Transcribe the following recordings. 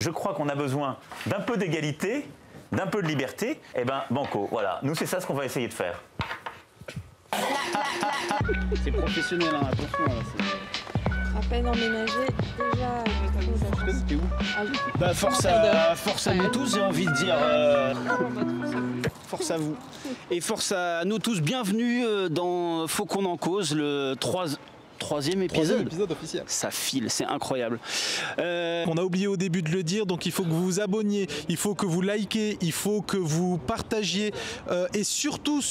Je crois qu'on a besoin d'un peu d'égalité, d'un peu de liberté. Eh ben, banco, voilà. Nous, c'est ça ce qu'on va essayer de faire. C'est professionnel, hein, attention. Là, à peine emménagé, déjà. C'était où? Bah, force à nous tous, j'ai envie de dire. Force à vous. Et force à nous tous. Bienvenue dans Faut qu'on en cause, le troisième épisode officiel. Ça file, c'est incroyable. On a oublié au début de le dire, donc il faut que vous vous abonniez, il faut que vous likez, il faut que vous partagiez et surtout,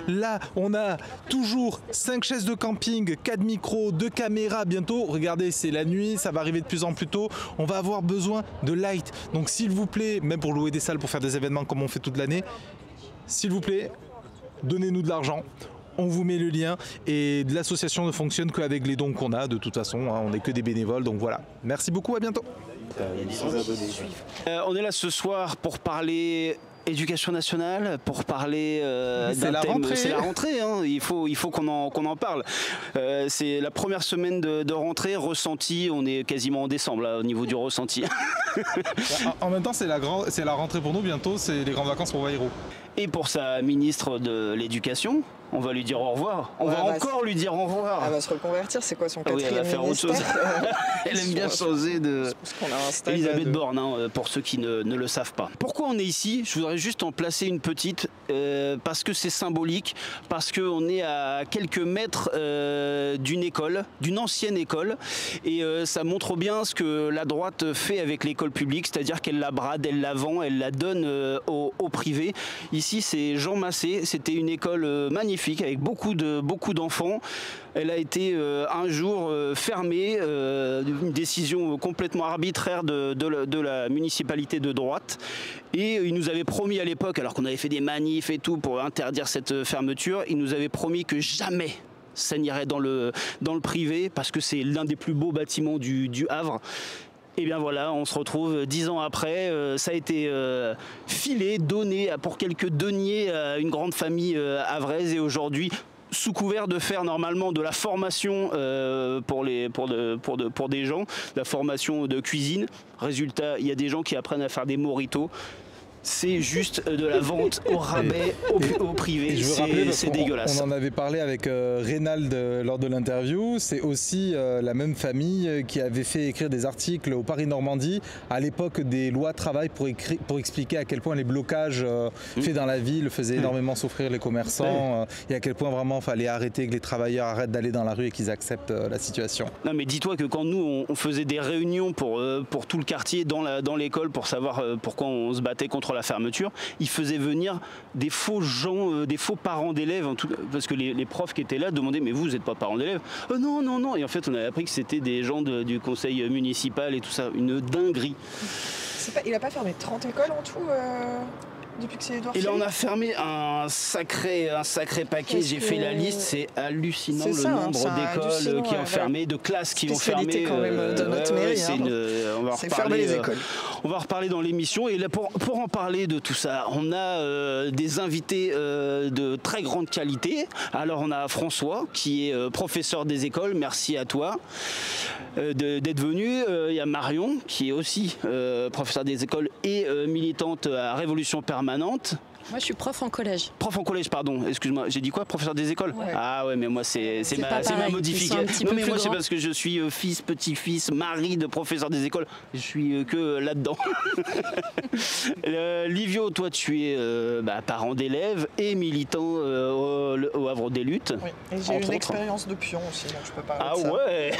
là, on a toujours 5 chaises de camping, 4 micros, 2 caméras bientôt. Regardez, c'est la nuit, ça va arriver de plus en plus tôt. On va avoir besoin de light. Donc s'il vous plaît, même pour louer des salles, pour faire des événements comme on fait toute l'année, s'il vous plaît, donnez-nous de l'argent. On vous met le lien et l'association ne fonctionne qu'avec les dons qu'on a de toute façon, hein, on n'est que des bénévoles, donc voilà. Merci beaucoup, à bientôt. On est là ce soir pour parler éducation nationale, pour parler d'un thème. C'est la rentrée, hein. il faut qu'on en parle. C'est la première semaine de rentrée, ressenti, on est quasiment en décembre là, au niveau du ressenti. En même temps, c'est la rentrée pour nous, bientôt c'est les grandes vacances pour Bayrou. Et pour sa ministre de l'Éducation, on va lui dire au revoir. On va encore lui dire au revoir. Elle va se reconvertir, c'est quoi son quatrième elle va faire autre chose. Elle aime bien changer de... Elisabeth Borne, hein, pour ceux qui ne le savent pas. Pourquoi on est ici? Je voudrais juste en placer une petite, parce que c'est symbolique, parce qu'on est à quelques mètres d'une école, d'une ancienne école, et ça montre bien ce que la droite fait avec l'école publique, c'est-à-dire qu'elle la brade, elle la vend, elle la donne au privé. Ici, c'est Jean Massé, c'était une école magnifique avec beaucoup d'enfants. Elle a été un jour fermée, une décision complètement arbitraire de la municipalité de droite. Et ils nous avaient promis à l'époque, alors qu'on avait fait des manifs et tout pour interdire cette fermeture, ils nous avaient promis que jamais ça n'irait dans le privé, parce que c'est l'un des plus beaux bâtiments du Havre. Et bien voilà, on se retrouve 10 ans après, ça a été filé, donné pour quelques deniers à une grande famille havraise, et aujourd'hui, sous couvert de faire normalement de la formation pour des gens, la formation de cuisine. Résultat, il y a des gens qui apprennent à faire des mojitos. C'est juste de la vente au rabais, au privé, c'est dégueulasse. On en avait parlé avec Reynald lors de l'interview, c'est aussi la même famille qui avait fait écrire des articles au Paris-Normandie à l'époque des lois travail pour expliquer à quel point les blocages faits dans la ville faisaient énormément souffrir les commerçants et à quel point vraiment il fallait arrêter, que les travailleurs arrêtent d'aller dans la rue et qu'ils acceptent la situation. Non mais dis-toi que quand nous on faisait des réunions pour tout le quartier dans l'école pour savoir pourquoi on se battait contre la fermeture, ils faisaient venir des faux gens, des faux parents d'élèves, parce que les profs qui étaient là demandaient mais vous n'êtes pas parents d'élèves? Non, et en fait on avait appris que c'était des gens du conseil municipal et tout ça, une dinguerie. Il n'a pas fermé 30 écoles en tout depuis que c'est Édouard Philippe. Et là on a fermé un sacré paquet, j'ai fait la liste, c'est hallucinant le nombre d'écoles qui ont fermé, de classes qui ont fermé. Quand même de notre mairie. C'est fermer les écoles. On va en reparler dans l'émission, et là pour en parler de tout ça, on a des invités de très grande qualité. Alors on a François qui est professeur des écoles, merci à toi d'être venu. Il y a Marion qui est aussi professeur des écoles et militante à Révolution Permanente. Moi, je suis prof en collège. Prof en collège, pardon. Excuse-moi, j'ai dit quoi? Professeur des écoles? Ouais. Ah ouais, mais moi, c'est ma modification. Non, mais moi, c'est parce que je suis fils, petit-fils, mari de professeur des écoles. Je suis que là-dedans. Livio, toi, tu es parent d'élèves et militant au Havre des Luttes. Oui, et j'ai une expérience de pion aussi, donc je peux parler de ça. Ah ouais.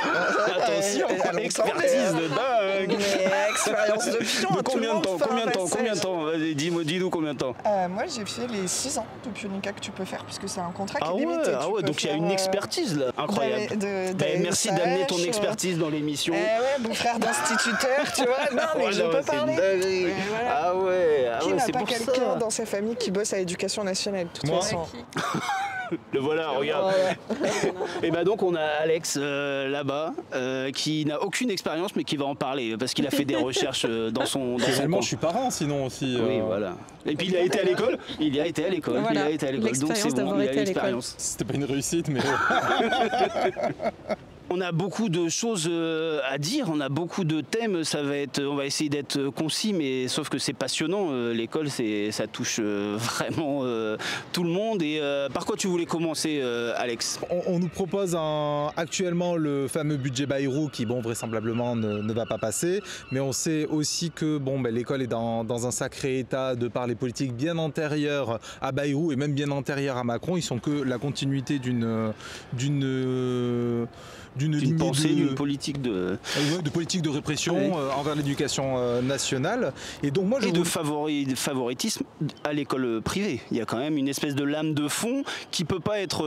Attention, expertise de dingue. Mais expérience de pion. De combien de temps? Vas-y, dis-nous combien de temps. Moi, j'ai fait les 6 ans de pionica que tu peux faire, puisque c'est un contrat qui est limité. Ah ouais, donc il y a une expertise là, incroyable. Merci d'amener ton expertise dans l'émission. Mon frère d'instituteur, tu vois. Non, mais je peux parler. Voilà. Ah ouais, qui n'a pas pour quelqu'un dans sa famille qui bosse à l'éducation nationale, de toute façon. Le voilà, regarde. Et donc on a Alex là-bas qui n'a aucune expérience mais qui va en parler parce qu'il a fait des recherches dans son coin. Je suis parent sinon aussi. Oui, voilà. Et puis il a été à l'école. Voilà. Donc c'est bon, il a l'expérience. C'était pas une réussite mais... On a beaucoup de choses à dire, on a beaucoup de thèmes, on va essayer d'être concis, mais sauf que c'est passionnant. L'école, ça touche vraiment tout le monde. Et par quoi tu voulais commencer, Alex? On nous propose actuellement le fameux budget Bayrou qui, bon, vraisemblablement ne va pas passer, mais on sait aussi que l'école est dans un sacré état de par les politiques bien antérieures à Bayrou et même bien antérieures à Macron. Ils sont que la continuité d'une politique de politique de répression envers l'éducation nationale. Et donc moi de favoritisme à l'école privée. Il y a quand même une espèce de lame de fond qui peut pas être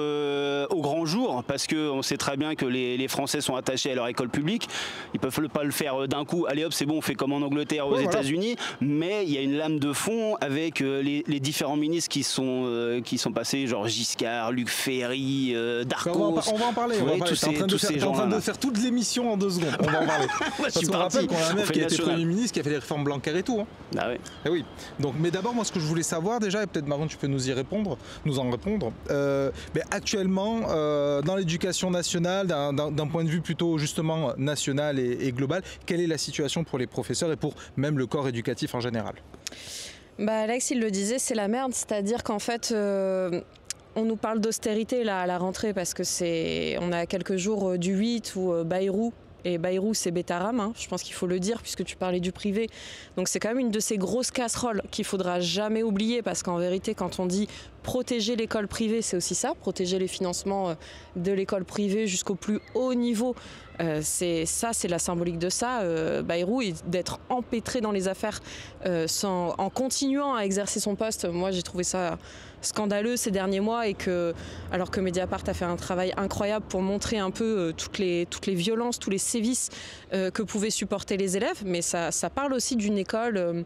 au grand jour, parce qu'on sait très bien que les Français sont attachés à leur école publique. Ils peuvent pas le faire d'un coup. Allez hop, c'est bon, on fait comme en Angleterre, aux États-Unis. Mais il y a une lame de fond avec les différents ministres qui sont passés, genre Giscard, Luc Ferry, Darcos. On va en parler. T'es en train de faire toute l'émission en 2 secondes. On va en parler. Parce qu'on rappelle qu'on a un mec qui a été Premier ministre, qui a fait les réformes Blanquer et tout. Hein. Ah ouais. Et oui. Donc, mais d'abord, moi, ce que je voulais savoir déjà, et peut-être Marion, tu peux nous en répondre. Actuellement, dans l'éducation nationale, d'un point de vue plutôt justement national et global, quelle est la situation pour les professeurs et pour même le corps éducatif en général? Alex, il le disait, c'est la merde. C'est-à-dire qu'en fait, on nous parle d'austérité là à la rentrée parce que on a quelques jours du 8 où Bayrou, et Bayrou c'est Betaram, hein, je pense qu'il faut le dire puisque tu parlais du privé. Donc c'est quand même une de ces grosses casseroles qu'il faudra jamais oublier, parce qu'en vérité quand on dit protéger l'école privée, c'est aussi ça, protéger les financements de l'école privée jusqu'au plus haut niveau. C'est la symbolique de ça, Bayrou, et d'être empêtré dans les affaires en continuant à exercer son poste. Moi j'ai trouvé ça scandaleux ces derniers mois, et alors que Mediapart a fait un travail incroyable pour montrer un peu toutes les violences, tous les sévices que pouvaient supporter les élèves, mais ça parle aussi d'une école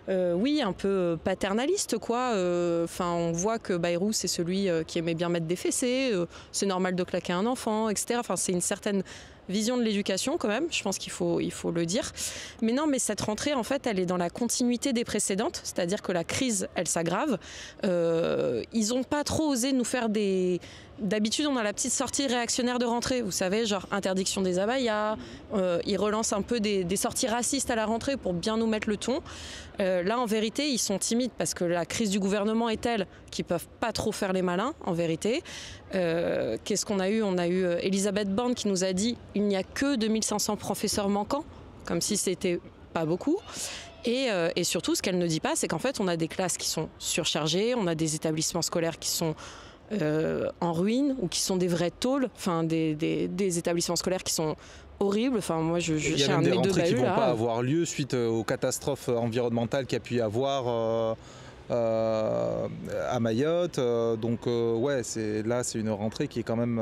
un peu paternaliste, quoi. On voit que Bayrou, c'est celui qui aimait bien mettre des fessées, c'est normal de claquer un enfant, etc. C'est une certaine vision de l'éducation quand même, je pense qu'il faut le dire. Mais non, mais cette rentrée, en fait, elle est dans la continuité des précédentes, c'est-à-dire que la crise, elle s'aggrave. Ils n'ont pas trop osé nous faire D'habitude, on a la petite sortie réactionnaire de rentrée, vous savez, genre interdiction des abayas, ils relancent un peu des sorties racistes à la rentrée pour bien nous mettre le ton. Là, en vérité, ils sont timides parce que la crise du gouvernement est telle qu'ils ne peuvent pas trop faire les malins, en vérité. Qu'est-ce qu'on a eu? On a eu Elisabeth Borne qui nous a dit « il n'y a que 2500 professeurs manquants », comme si c'était pas beaucoup. Et surtout, ce qu'elle ne dit pas, c'est qu'en fait, on a des classes qui sont surchargées, on a des établissements scolaires qui sont en ruine ou qui sont des vrais tôles, des établissements scolaires qui sont horribles. Moi, il y a même des rentrées qui ne vont pas avoir lieu suite aux catastrophes environnementales qu'il y a pu y avoir à Mayotte. C'est une rentrée qui est quand même...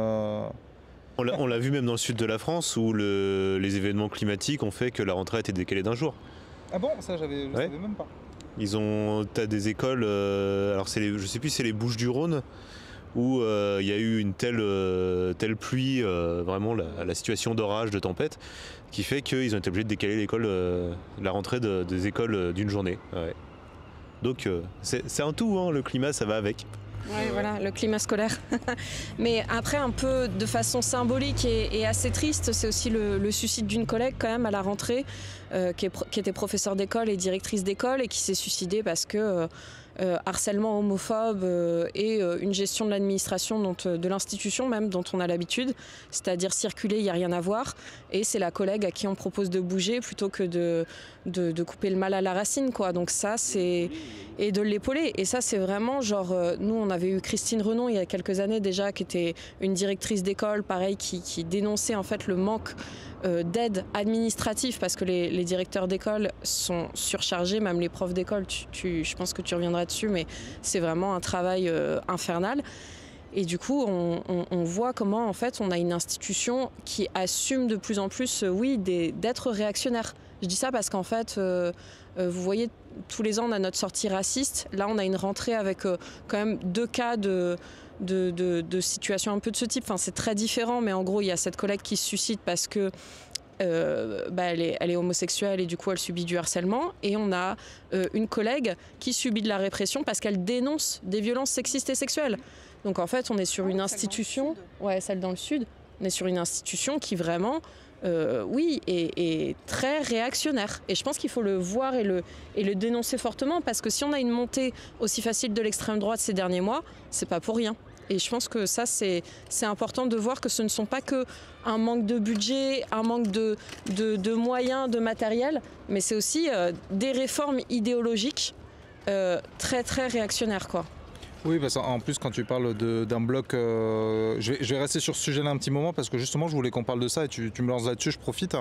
On l'a vu même dans le sud de la France où les événements climatiques ont fait que la rentrée a été décalée d'1 jour. Ah bon? Ça, je savais même pas. T'as des écoles, je sais plus, c'est les Bouches-du-Rhône, où il y a eu une telle pluie, vraiment la situation d'orage, de tempête, qui fait qu'ils ont été obligés de décaler la rentrée des écoles d'une journée. Ouais. Donc c'est un tout, hein, le climat, ça va avec. Oui, voilà, le climat scolaire. Mais après, un peu de façon symbolique et assez triste, c'est aussi le suicide d'une collègue quand même à la rentrée, qui était professeure d'école et directrice d'école, et qui s'est suicidée parce que harcèlement homophobe et une gestion de l'administration, de l'institution même, dont on a l'habitude, c'est-à-dire circuler, il n'y a rien à voir, et c'est la collègue à qui on propose de bouger plutôt que de couper le mal à la racine, quoi. Donc ça, et de l'épauler, et ça c'est vraiment genre, nous on avait eu Christine Renon il y a quelques années déjà, qui était une directrice d'école, pareil, qui dénonçait en fait le manque d'aide administrative, parce que les directeurs d'école sont surchargés, même les profs d'école, je pense que tu reviendras dessus, mais c'est vraiment un travail infernal. Et du coup, on voit comment en fait on a une institution qui assume de plus en plus, d'être réactionnaire. Je dis ça parce qu'en fait, vous voyez, tous les ans on a notre sortie raciste. Là, on a une rentrée avec quand même 2 cas de situations un peu de ce type. C'est très différent, mais en gros, il y a cette collègue qui se suicide parce que elle est homosexuelle et du coup elle subit du harcèlement, et on a une collègue qui subit de la répression parce qu'elle dénonce des violences sexistes et sexuelles. Donc en fait on est sur une institution, celle dans le sud, On est sur une institution qui vraiment, oui, est très réactionnaire. Et je pense qu'il faut le voir et le dénoncer fortement, parce que si on a une montée aussi facile de l'extrême droite ces derniers mois, c'est pas pour rien. Et je pense que ça, c'est important de voir que ce ne sont pas que un manque de budget, un manque de moyens, de matériel, mais c'est aussi des réformes idéologiques très très réactionnaires, quoi. Oui, parce qu'en plus, quand tu parles d'un bloc, je vais rester sur ce sujet-là un petit moment, parce que justement, je voulais qu'on parle de ça, et tu me lances là-dessus, je profite.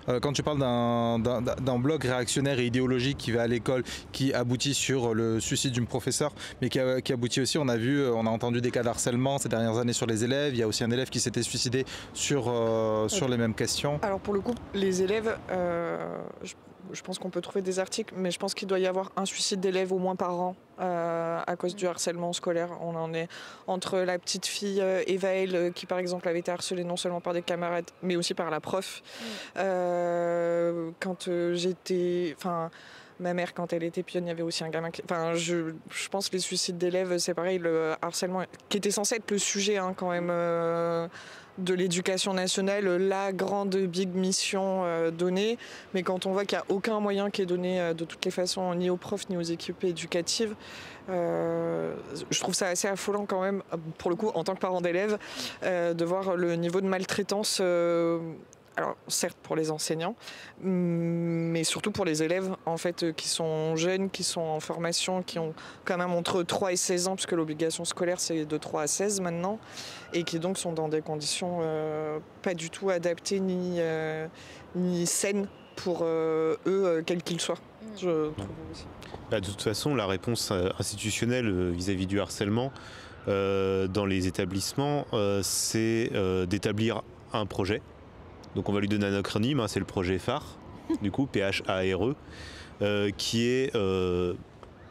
Quand tu parles d'un bloc réactionnaire et idéologique qui va à l'école, qui aboutit sur le suicide d'une professeure, mais qui aboutit aussi, on a entendu des cas d'harcèlement ces dernières années sur les élèves. Il y a aussi un élève qui s'était suicidé sur les mêmes questions. Alors pour le coup, les élèves, je pense qu'on peut trouver des articles, mais je pense qu'il doit y avoir un suicide d'élèves au moins par an à cause du harcèlement scolaire. On en est entre la petite fille Evaël qui par exemple avait été harcelée non seulement par des camarades mais aussi par la prof. Quand j'étais... Ma mère, quand elle était pionne, il y avait aussi un gamin qui... je pense que les suicides d'élèves, c'est pareil, le harcèlement, qui était censé être le sujet quand même de l'éducation nationale, la grande big mission donnée. Mais quand on voit qu'il n'y a aucun moyen qui est donné de toutes les façons, ni aux profs, ni aux équipes éducatives, je trouve ça assez affolant quand même, pour le coup, en tant que parent d'élève, de voir le niveau de maltraitance... alors certes pour les enseignants, mais surtout pour les élèves en fait qui sont jeunes, qui sont en formation, qui ont quand même entre 3 et 16 ans, puisque l'obligation scolaire c'est de 3 à 16 maintenant, et qui donc sont dans des conditions pas du tout adaptées ni saines pour eux, quels qu'ils soient. Je trouve aussi. De toute façon, la réponse institutionnelle vis-à-vis du harcèlement dans les établissements, c'est d'établir un projet. Donc on va lui donner un acronyme, c'est le projet phare, du coup, PHARE, qui est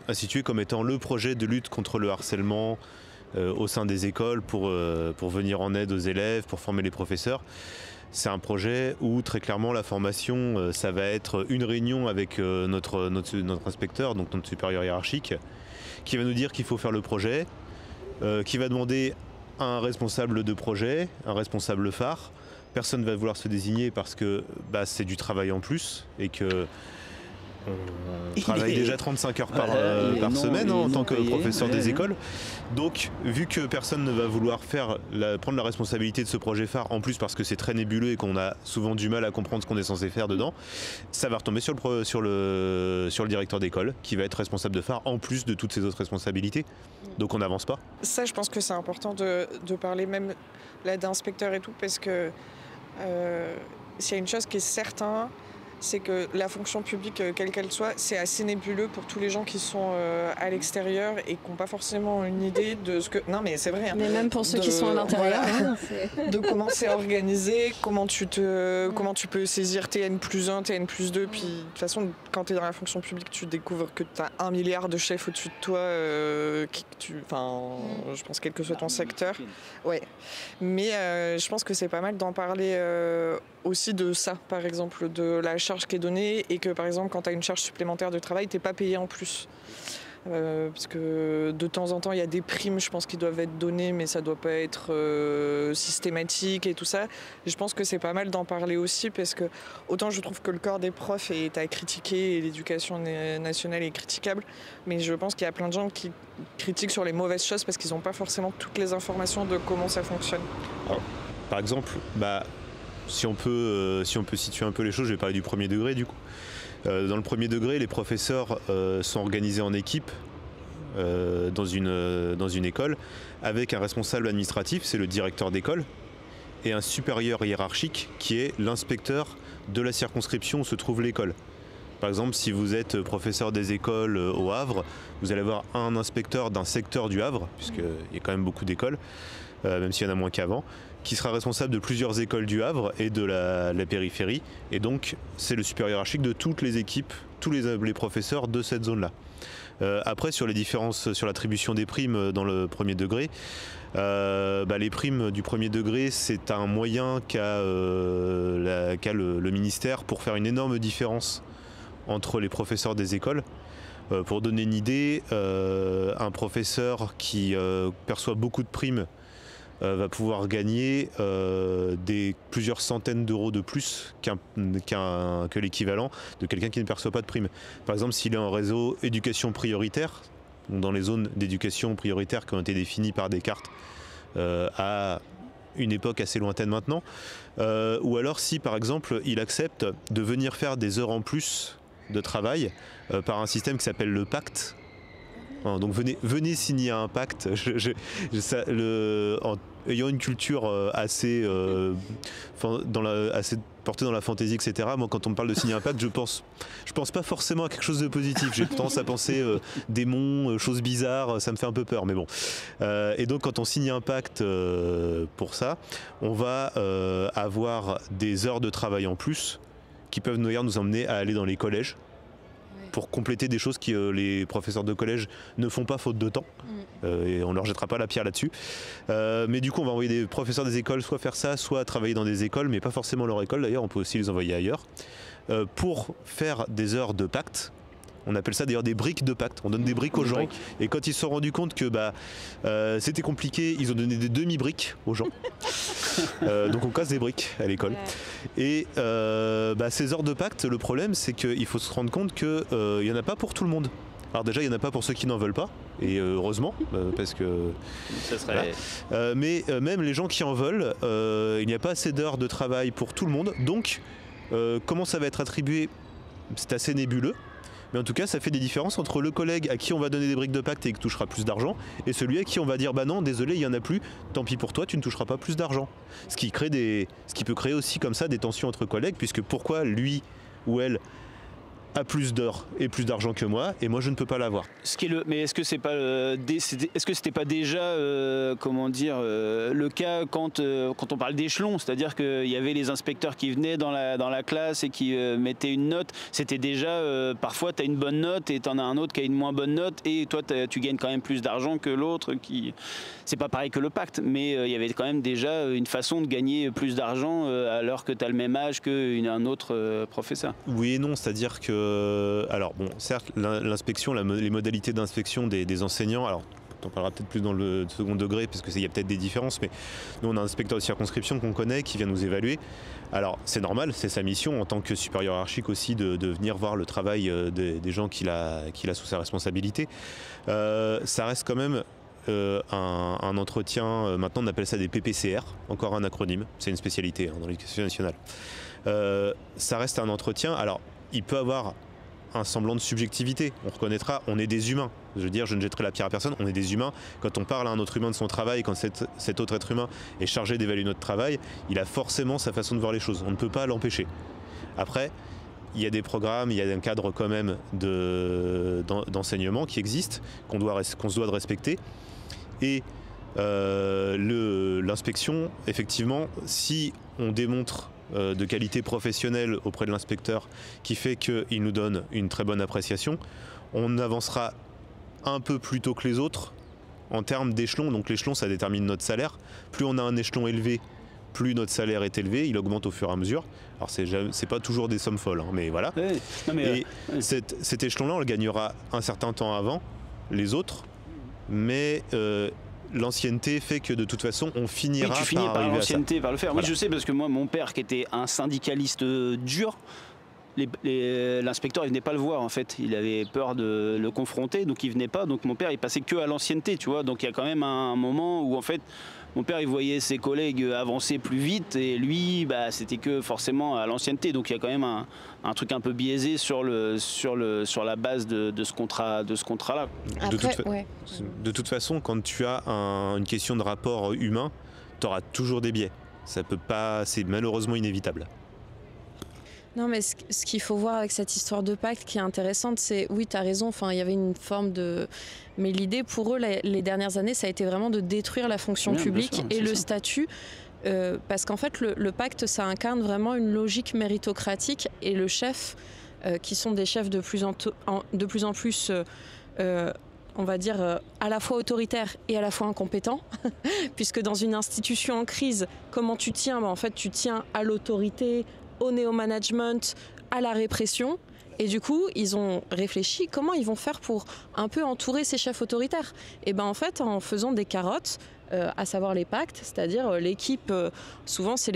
institué comme étant le projet de lutte contre le harcèlement au sein des écoles pour venir en aide aux élèves, pour former les professeurs. C'est un projet où très clairement la formation, ça va être une réunion avec notre inspecteur, donc notre supérieur hiérarchique, qui va nous dire qu'il faut faire le projet, qui va demander un responsable de projet, un responsable phare. Personne ne va vouloir se désigner parce que c'est du travail en plus et que on travaille déjà 35 heures par semaine en tant que professeur des écoles. Donc, vu que personne ne va vouloir prendre la responsabilité de ce projet phare, en plus parce que c'est très nébuleux et qu'on a souvent du mal à comprendre ce qu'on est censé faire dedans, ça va retomber sur le directeur d'école qui va être responsable de phare en plus de toutes ses autres responsabilités. Donc on n'avance pas. Ça, je pense que c'est important de parler même là d'inspecteur et tout, parce que s'il y a une chose qui est certaine, c'est que la fonction publique, quelle qu'elle soit, c'est assez nébuleux pour tous les gens qui sont à l'extérieur et qui n'ont pas forcément une idée de ce que... Non mais c'est vrai. Hein, mais même pour ceux qui sont à l'intérieur. Voilà, de comment c'est organisé, comment tu peux saisir TN+1, TN+2, puis de toute façon, quand tu es dans la fonction publique, tu découvres que tu as 1 milliard de chefs au-dessus de toi, je pense quel que soit ton secteur. Ouais. Mais je pense que c'est pas mal d'en parler aussi de ça, par exemple, de la charge qui est donnée, et que par exemple quand tu as une charge supplémentaire de travail, tu n'es pas payé en plus. Parce que de temps en temps il y a des primes, je pense, qui doivent être données, mais ça ne doit pas être systématique et tout ça. Et je pense que c'est pas mal d'en parler aussi, parce que autant je trouve que le corps des profs est à critiquer et l'éducation nationale est critiquable, mais je pense qu'il y a plein de gens qui critiquent sur les mauvaises choses parce qu'ils n'ont pas forcément toutes les informations de comment ça fonctionne. Alors, par exemple, si on peut situer un peu les choses, je vais parler du premier degré du coup. Dans le premier degré, les professeurs sont organisés en équipe dans une école avec un responsable administratif, c'est le directeur d'école, et un supérieur hiérarchique qui est l'inspecteur de la circonscription où se trouve l'école. Par exemple, si vous êtes professeur des écoles au Havre, vous allez avoir un inspecteur d'un secteur du Havre, puisqu'il y a quand même beaucoup d'écoles, même s'il y en a moins qu'avant, qui sera responsable de plusieurs écoles du Havre et de la périphérie. Et donc, c'est le supérieur hiérarchique de toutes les équipes, tous les professeurs de cette zone-là. Après, sur les différences, sur l'attribution des primes dans le premier degré, les primes du premier degré, c'est un moyen qu'a le ministère pour faire une énorme différence entre les professeurs des écoles. Pour donner une idée, un professeur qui perçoit beaucoup de primes va pouvoir gagner plusieurs centaines d'euros de plus que l'équivalent de quelqu'un qui ne perçoit pas de prime. Par exemple, s'il est en réseau éducation prioritaire, dans les zones d'éducation prioritaire qui ont été définies par des cartes à une époque assez lointaine maintenant, ou alors si par exemple il accepte de venir faire des heures en plus de travail par un système qui s'appelle le pacte. Donc venez signer un pacte. Ayant une culture assez portée dans la fantaisie, etc. Moi, quand on me parle de signer un pacte, je pense pas forcément à quelque chose de positif. J'ai tendance à penser démons, choses bizarres. Ça me fait un peu peur, mais bon. Et donc, quand on signe un pacte pour ça, on va avoir des heures de travail en plus qui peuvent nous emmener à aller dans les collèges, pour compléter des choses que les professeurs de collège ne font pas faute de temps. Et on ne leur jettera pas la pierre là-dessus. Mais du coup, on va envoyer des professeurs des écoles soit faire ça, soit travailler dans des écoles, mais pas forcément leur école d'ailleurs, on peut aussi les envoyer ailleurs, pour faire des heures de pacte. On appelle ça d'ailleurs des briques de pacte. On donne des briques aux gens. Et quand ils se sont rendus compte que c'était compliqué, ils ont donné des demi-briques aux gens. Donc on casse des briques à l'école. Et ces heures de pacte, le problème c'est qu'il faut se rendre compte qu'il n'y en a pas pour tout le monde. Alors déjà, il n'y en a pas pour ceux qui n'en veulent pas, et heureusement, parce que... Ça serait... mais même les gens qui en veulent, il n'y a pas assez d'heures de travail pour tout le monde. Donc, comment ça va être attribué, c'est assez nébuleux. Mais en tout cas, ça fait des différences entre le collègue à qui on va donner des briques de pacte et qui touchera plus d'argent, et celui à qui on va dire bah non, désolé, il n'y en a plus, tant pis pour toi, tu ne toucheras pas plus d'argent. Ce qui peut créer aussi comme ça des tensions entre collègues, puisque pourquoi lui ou elle a plus d'heures et plus d'argent que moi, et moi je ne peux pas l'avoir. Mais est-ce que c'est pas est-ce que c'était pas déjà le cas quand on parle d'échelon, c'est-à-dire qu'il y avait les inspecteurs qui venaient dans la classe et qui mettaient une note, c'était déjà parfois tu as une bonne note et tu en as un autre qui a une moins bonne note, et toi tu gagnes quand même plus d'argent que l'autre qui... C'est pas pareil que le pacte, mais il y avait quand même déjà une façon de gagner plus d'argent alors que tu as le même âge qu'un autre professeur. Oui et non, c'est-à-dire que alors bon, certes, l'inspection, les modalités d'inspection des enseignants, alors on en parlera peut-être plus dans le second degré parce qu'il y a peut-être des différences, mais nous on a un inspecteur de circonscription qu'on connaît qui vient nous évaluer. Alors c'est normal, c'est sa mission en tant que supérieur hiérarchique aussi de venir voir le travail des gens qu'il a sous sa responsabilité. Ça reste quand même un entretien, maintenant on appelle ça des PPCR, encore un acronyme, c'est une spécialité dans l'éducation nationale. Ça reste un entretien, alors il peut avoir un semblant de subjectivité, on reconnaîtra, on est des humains. Je veux dire, je ne jetterai la pierre à personne, on est des humains. Quand on parle à un autre humain de son travail, quand cet autre être humain est chargé d'évaluer notre travail, il a forcément sa façon de voir les choses. On ne peut pas l'empêcher. Après, il y a des programmes, il y a un cadre quand même d'enseignement qui existe, qu'on se doit de respecter. Et l'inspection, effectivement, si on démontre de qualité professionnelle auprès de l'inspecteur qui fait qu'il nous donne une très bonne appréciation, on avancera un peu plus tôt que les autres en termes d'échelon. Donc l'échelon, ça détermine notre salaire. Plus on a un échelon élevé, plus notre salaire est élevé, il augmente au fur et à mesure. Alors c'est pas toujours des sommes folles, mais voilà. Ouais. Non, mais cet échelon-là, on le gagnera un certain temps avant les autres, mais l'ancienneté fait que de toute façon on finira tu finis par l'ancienneté, par le faire. Voilà. Oui, je sais, parce que moi, mon père qui était un syndicaliste dur, l'inspecteur il venait pas le voir en fait, il avait peur de le confronter, donc il venait pas, donc mon père il passait que à l'ancienneté, tu vois, donc il y a quand même un moment où en fait mon père il voyait ses collègues avancer plus vite et lui c'était que forcément à l'ancienneté, donc il y a quand même un truc un peu biaisé sur la base de ce contrat là. De toute façon, quand tu as une question de rapport humain, tu auras toujours des biais, ça peut pas, c'est malheureusement inévitable. Non, mais ce qu'il faut voir avec cette histoire de pacte qui est intéressante, c'est, oui, tu as raison, il y avait une forme de... Mais l'idée pour eux, les dernières années, ça a été vraiment de détruire la fonction publique sûr, et le statut, parce qu'en fait, le pacte, ça incarne vraiment une logique méritocratique, et le chef, qui sont des chefs de plus en plus... on va dire, à la fois autoritaire et à la fois incompétent, puisque dans une institution en crise, comment tu tiens ? En fait, tu tiens à l'autorité, au néo-management, à la répression. Et du coup, ils ont réfléchi comment ils vont faire pour un peu entourer ces chefs autoritaires. Et en fait, en faisant des carottes, à savoir les pactes, c'est-à-dire l'équipe, souvent c'est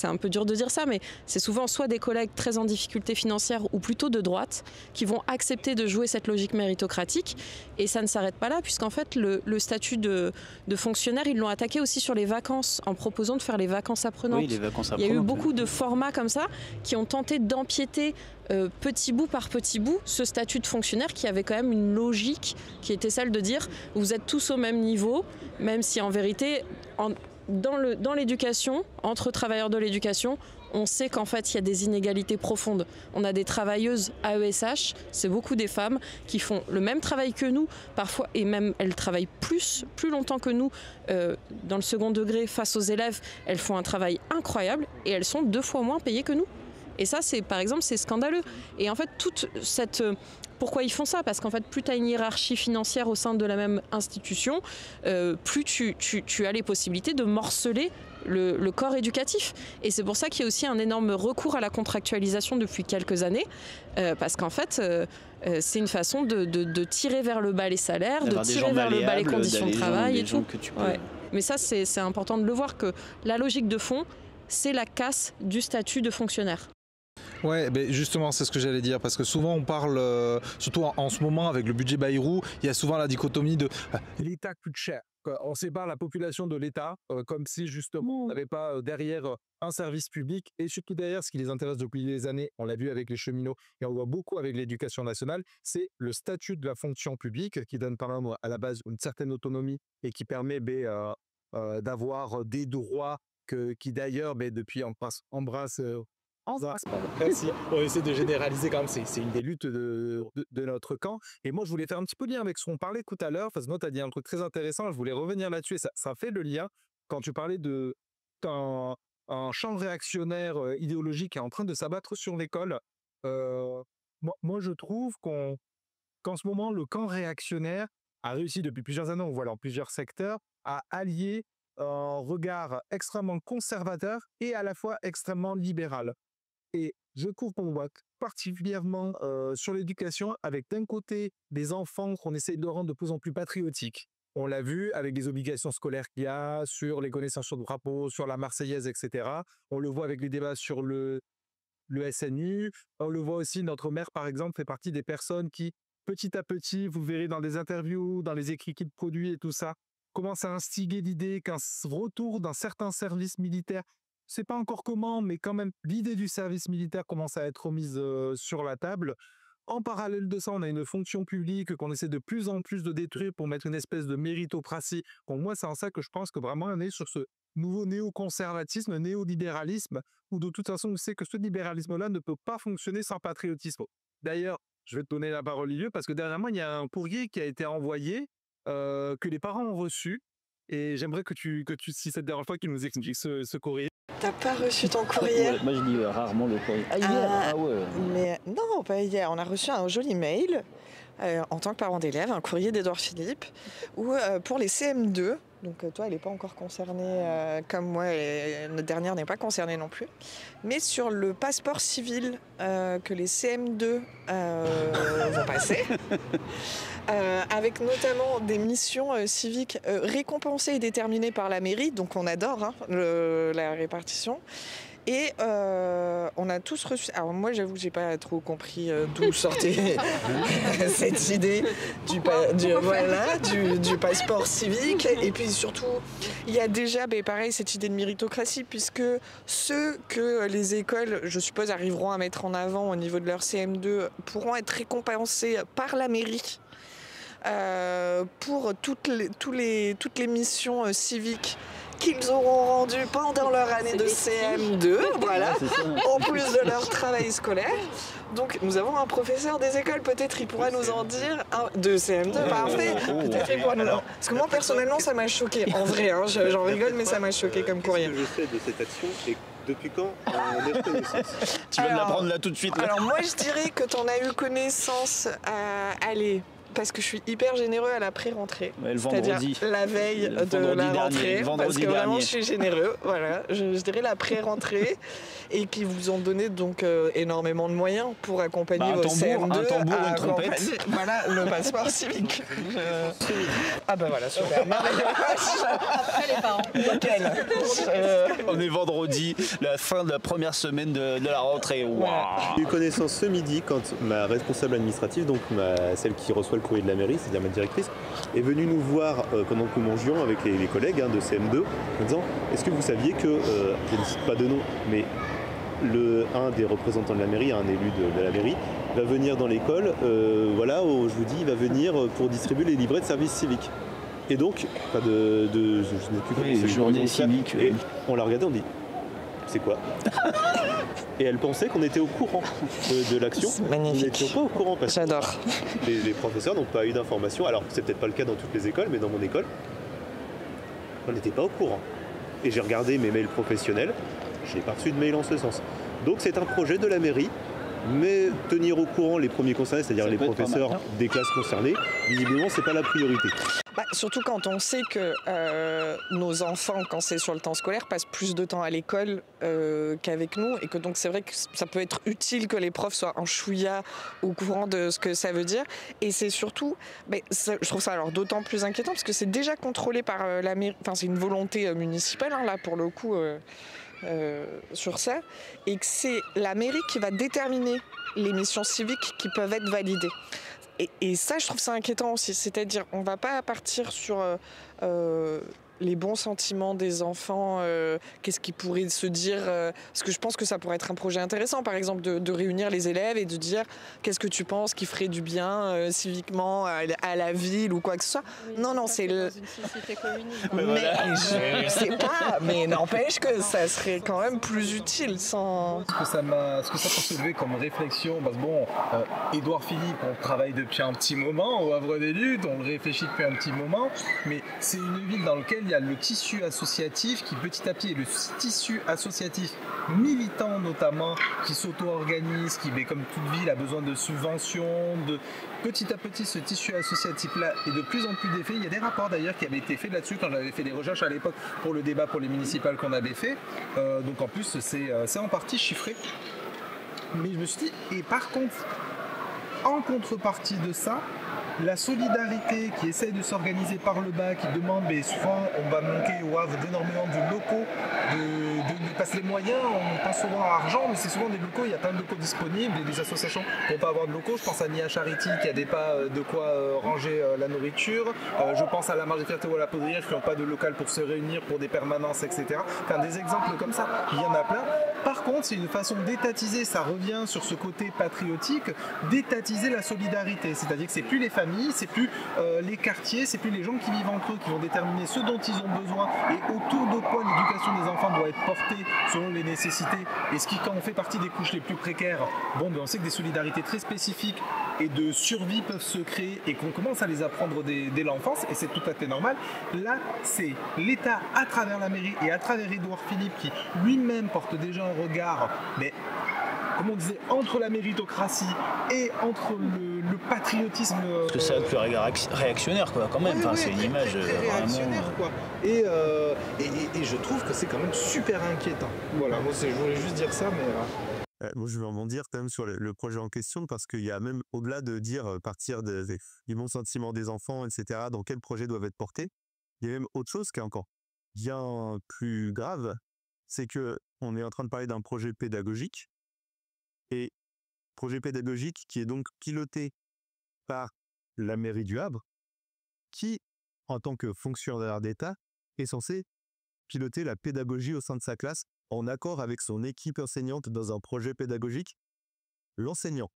un peu dur de dire ça, mais c'est souvent soit des collègues très en difficulté financière ou plutôt de droite qui vont accepter de jouer cette logique méritocratique, et ça ne s'arrête pas là, puisqu'en fait le statut de fonctionnaire, ils l'ont attaqué aussi sur les vacances, en proposant de faire les vacances apprenantes. Oui, les vacances apprenantes. Il y a eu beaucoup de formats comme ça qui ont tenté d'empiéter petit bout par petit bout ce statut de fonctionnaire qui avait quand même une logique qui était celle de dire vous êtes tous au même niveau, même si en vérité dans l'éducation, entre travailleurs de l'éducation, on sait qu'en fait il y a des inégalités profondes. On a des travailleuses AESH, c'est beaucoup des femmes qui font le même travail que nous parfois, et même elles travaillent plus longtemps que nous dans le second degré face aux élèves. Elles font un travail incroyable et elles sont 2 fois moins payées que nous. Et ça, par exemple, c'est scandaleux. Et en fait, pourquoi ils font ça? Parce qu'en fait, plus tu as une hiérarchie financière au sein de la même institution, plus tu as les possibilités de morceler le corps éducatif. Et c'est pour ça qu'il y a aussi un énorme recours à la contractualisation depuis quelques années, parce qu'en fait, c'est une façon de tirer vers le bas les salaires, de tirer vers le bas les conditions de travail et tout. Ouais. Mais ça, c'est important de le voir, que la logique de fond, c'est la casse du statut de fonctionnaire. Ouais, ben justement, c'est ce que j'allais dire, parce que souvent on parle, surtout en ce moment avec le budget Bayrou, il y a souvent la dichotomie de l'État coûte cher. On sépare la population de l'État, comme si justement on n'avait pas derrière un service public, et surtout derrière ce qui les intéresse depuis des années, on l'a vu avec les cheminots et on le voit beaucoup avec l'éducation nationale, c'est le statut de la fonction publique qui donne par exemple à la base une certaine autonomie et qui permet d'avoir des droits qui d'ailleurs, depuis embrasse. Merci. On essaie de généraliser quand même, c'est une des luttes de notre camp. Et moi, je voulais faire un petit peu lien avec ce qu'on parlait tout à l'heure. Fazno, tu as dit un truc très intéressant, je voulais revenir là-dessus. Et ça fait le lien quand tu parlais d'un champ réactionnaire idéologique qui est en train de s'abattre sur l'école. Moi, je trouve qu'en ce moment, le camp réactionnaire a réussi depuis plusieurs années, on voit dans plusieurs secteurs, à allier un regard extrêmement conservateur et à la fois extrêmement libéral. Et je trouve qu'on voit particulièrement sur l'éducation, avec d'un côté des enfants qu'on essaye de rendre de plus en plus patriotiques. On l'a vu avec les obligations scolaires qu'il y a, sur les connaissances sur le drapeau, sur la Marseillaise, etc. On le voit avec les débats sur le SNU. On le voit aussi, notre maire, par exemple, fait partie des personnes qui, petit à petit, vous verrez dans des interviews, dans les écrits qu'il produit et tout ça, commence à instiguer l'idée qu'un retour d'un certain service militaire, c'est pas encore comment, mais quand même, l'idée du service militaire commence à être remise sur la table. En parallèle de ça, on a une fonction publique qu'on essaie de plus en plus de détruire pour mettre une espèce de méritocratie. Pour moi, c'est en ça que je pense que vraiment on est sur ce nouveau néoconservatisme, néolibéralisme, où de toute façon, on sait que ce libéralisme-là ne peut pas fonctionner sans patriotisme. D'ailleurs, je vais te donner la parole, Lilieu, parce que dernièrement, il y a un courrier qui a été envoyé, que les parents ont reçu, et j'aimerais que tu si ça te dérange pas, qu'ils nous expliquent ce courrier. T'as pas reçu ton courrier? Moi je lis rarement le courrier. Ah hier? Ouais. Mais non, pas hier. On a reçu un joli mail en tant que parent d'élève, un courrier d'Édouard Philippe, où pour les CM2, donc toi elle n'est pas encore concernée comme moi, et notre dernière n'est pas concernée non plus, mais sur le passeport civil que les CM2 vont passer, avec notamment des missions civiques récompensées et déterminées par la mairie, donc on adore la répartition. Et on a tous reçu... Alors moi, j'avoue que j'ai pas trop compris d'où sortait cette idée du passeport civique. Et puis surtout, il y a déjà, pareil, cette idée de méritocratie, puisque ceux que les écoles, je suppose, arriveront à mettre en avant au niveau de leur CM2 pourront être récompensés par la mairie pour toutes les missions civiques qu'ils auront rendu pendant leur année de CM2, voilà, en plus de leur travail scolaire. Donc nous avons un professeur des écoles, peut-être il pourra nous en dire, de CM2, parfait, peut-être il pourra nous en... Parce que moi personnellement ça m'a choqué, en vrai, j'en rigole mais ça m'a choqué comme courrier. Qu'est-ce que je sais de cette action et depuis quand on est connaissance? Tu vas me l'apprendre là tout de suite. Là. Alors moi je dirais que tu en as eu connaissance, allez... parce que je suis hyper généreux à la pré-rentrée. Ouais, le C'est-à-dire vendredi. la veille Le de vendredi la dernier, rentrée. le vendredi Parce que vraiment, dernier. je suis généreux. Voilà, je dirais la pré-rentrée. Et qui vous ont donné donc énormément de moyens pour accompagner vos CM2. Un tambour, une trompette. Voilà, le passeport civique. Ah bah voilà, super. Après les parents. Nickel. On est vendredi, la fin de la première semaine de la rentrée. Waouh. J'ai eu connaissance ce midi quand ma responsable administrative, donc celle qui reçoit le courrier de la mairie, c'est-à-dire ma directrice, est venue nous voir pendant que nous mangions avec les collègues de CM2 en disant est-ce que vous saviez que, je ne cite pas de nom, mais un des représentants de la mairie, un élu de la mairie, va venir dans l'école, voilà, je vous dis, il va venir pour distribuer les livrets de service civique. Et donc, je n'ai plus compris. Journée civique. Et on l'a regardé, on dit c'est quoi? Et elle pensait qu'on était au courant de l'action. C'est magnifique. Nous n'étions pas au courant parce que J'adore. les professeurs n'ont pas eu d'informations. Alors, c'est peut-être pas le cas dans toutes les écoles, mais dans mon école, on n'était pas au courant. Et j'ai regardé mes mails professionnels, je n'ai pas reçu de mail en ce sens. Donc, c'est un projet de la mairie, mais tenir au courant les premiers concernés, c'est-à-dire les professeurs des classes concernées, visiblement, c'est pas la priorité. Surtout quand on sait que nos enfants, quand c'est sur le temps scolaire, passent plus de temps à l'école qu'avec nous, et que donc c'est vrai que ça peut être utile que les profs soient en chouïa au courant de ce que ça veut dire. Et c'est surtout, je trouve ça alors d'autant plus inquiétant parce que c'est déjà contrôlé par la mairie. Enfin, c'est une volonté municipale là pour le coup sur ça, et que c'est la mairie qui va déterminer les missions civiques qui peuvent être validées. Et ça, je trouve ça inquiétant aussi. C'est-à-dire, on ne va pas partir sur les bons sentiments des enfants, qu'est-ce qu'ils pourraient se dire. Parce que je pense que ça pourrait être un projet intéressant, par exemple, de réunir les élèves et de dire qu'est-ce que tu penses qui ferait du bien civiquement à la ville ou quoi que ce soit. Oui, non, ça, c'est dans une société communiste. Mais je sais pas, mais n'empêche que ça serait quand même plus utile sans... Ce que ça peut soulever comme réflexion, parce que bon, Édouard Philippe, on travaille depuis un petit moment au Havre des Luttes, on le réfléchit depuis un petit moment, mais c'est une ville dans laquelle il y a le tissu associatif qui petit à petit, le tissu associatif militant notamment, qui s'auto-organise, qui, comme toute ville, a besoin de subventions, petit à petit, ce tissu associatif-là est de plus en plus défait. Il y a des rapports d'ailleurs qui avaient été faits là-dessus quand j'avais fait des recherches à l'époque pour le débat pour les municipales qu'on avait fait. Donc en plus, c'est en partie chiffré. Mais je me suis dit, et par contre, en contrepartie de ça, la solidarité qui essaie de s'organiser par le bas, qui demande, mais souvent on va manquer au Havre d'énormément de locaux, parce que les moyens, on pense souvent à argent, mais c'est souvent des locaux, il y a plein de locaux disponibles, et des associations qui vont pas avoir de locaux. Je pense à Nia Charity qui n'a pas de quoi ranger la nourriture. Je pense à la Marge des Fiertés ou à la Poudrière qui n'ont pas de local pour se réunir pour des permanences, etc. Enfin, des exemples comme ça, il y en a plein. Par contre, c'est une façon d'étatiser, ça revient sur ce côté patriotique, d'étatiser la solidarité. C'est-à-dire que c'est plus les familles, c'est plus les quartiers, c'est plus les gens qui vivent entre eux qui vont déterminer ce dont ils ont besoin et autour de quoi l'éducation des enfants doit être portée selon les nécessités. Et ce qui, quand on fait partie des couches les plus précaires, on sait que des solidarités très spécifiques et de survie peuvent se créer et qu'on commence à les apprendre dès l'enfance, et c'est tout à fait normal. Là, c'est l'État à travers la mairie et à travers Édouard Philippe qui lui-même porte déjà un regard, mais comme on disait, entre la méritocratie et entre le patriotisme. Parce que c'est un peu réactionnaire, quoi, quand même. Ouais, enfin, c'est une image très réactionnaire, quoi. Et je trouve que c'est quand même super inquiétant. Voilà, moi je voulais juste dire ça, mais. Moi, je vais rebondir quand même sur le projet en question, parce qu'il y a même, au-delà de dire partir du bon sentiment des enfants, etc., dans quels projets doivent être portés, il y a même autre chose qui est encore bien plus grave, c'est que on est en train de parler d'un projet pédagogique, et projet pédagogique qui est donc piloté par la mairie du Havre, qui, en tant que fonctionnaire d'État, est censé piloter la pédagogie au sein de sa classe en accord avec son équipe enseignante dans un projet pédagogique. L'enseignant.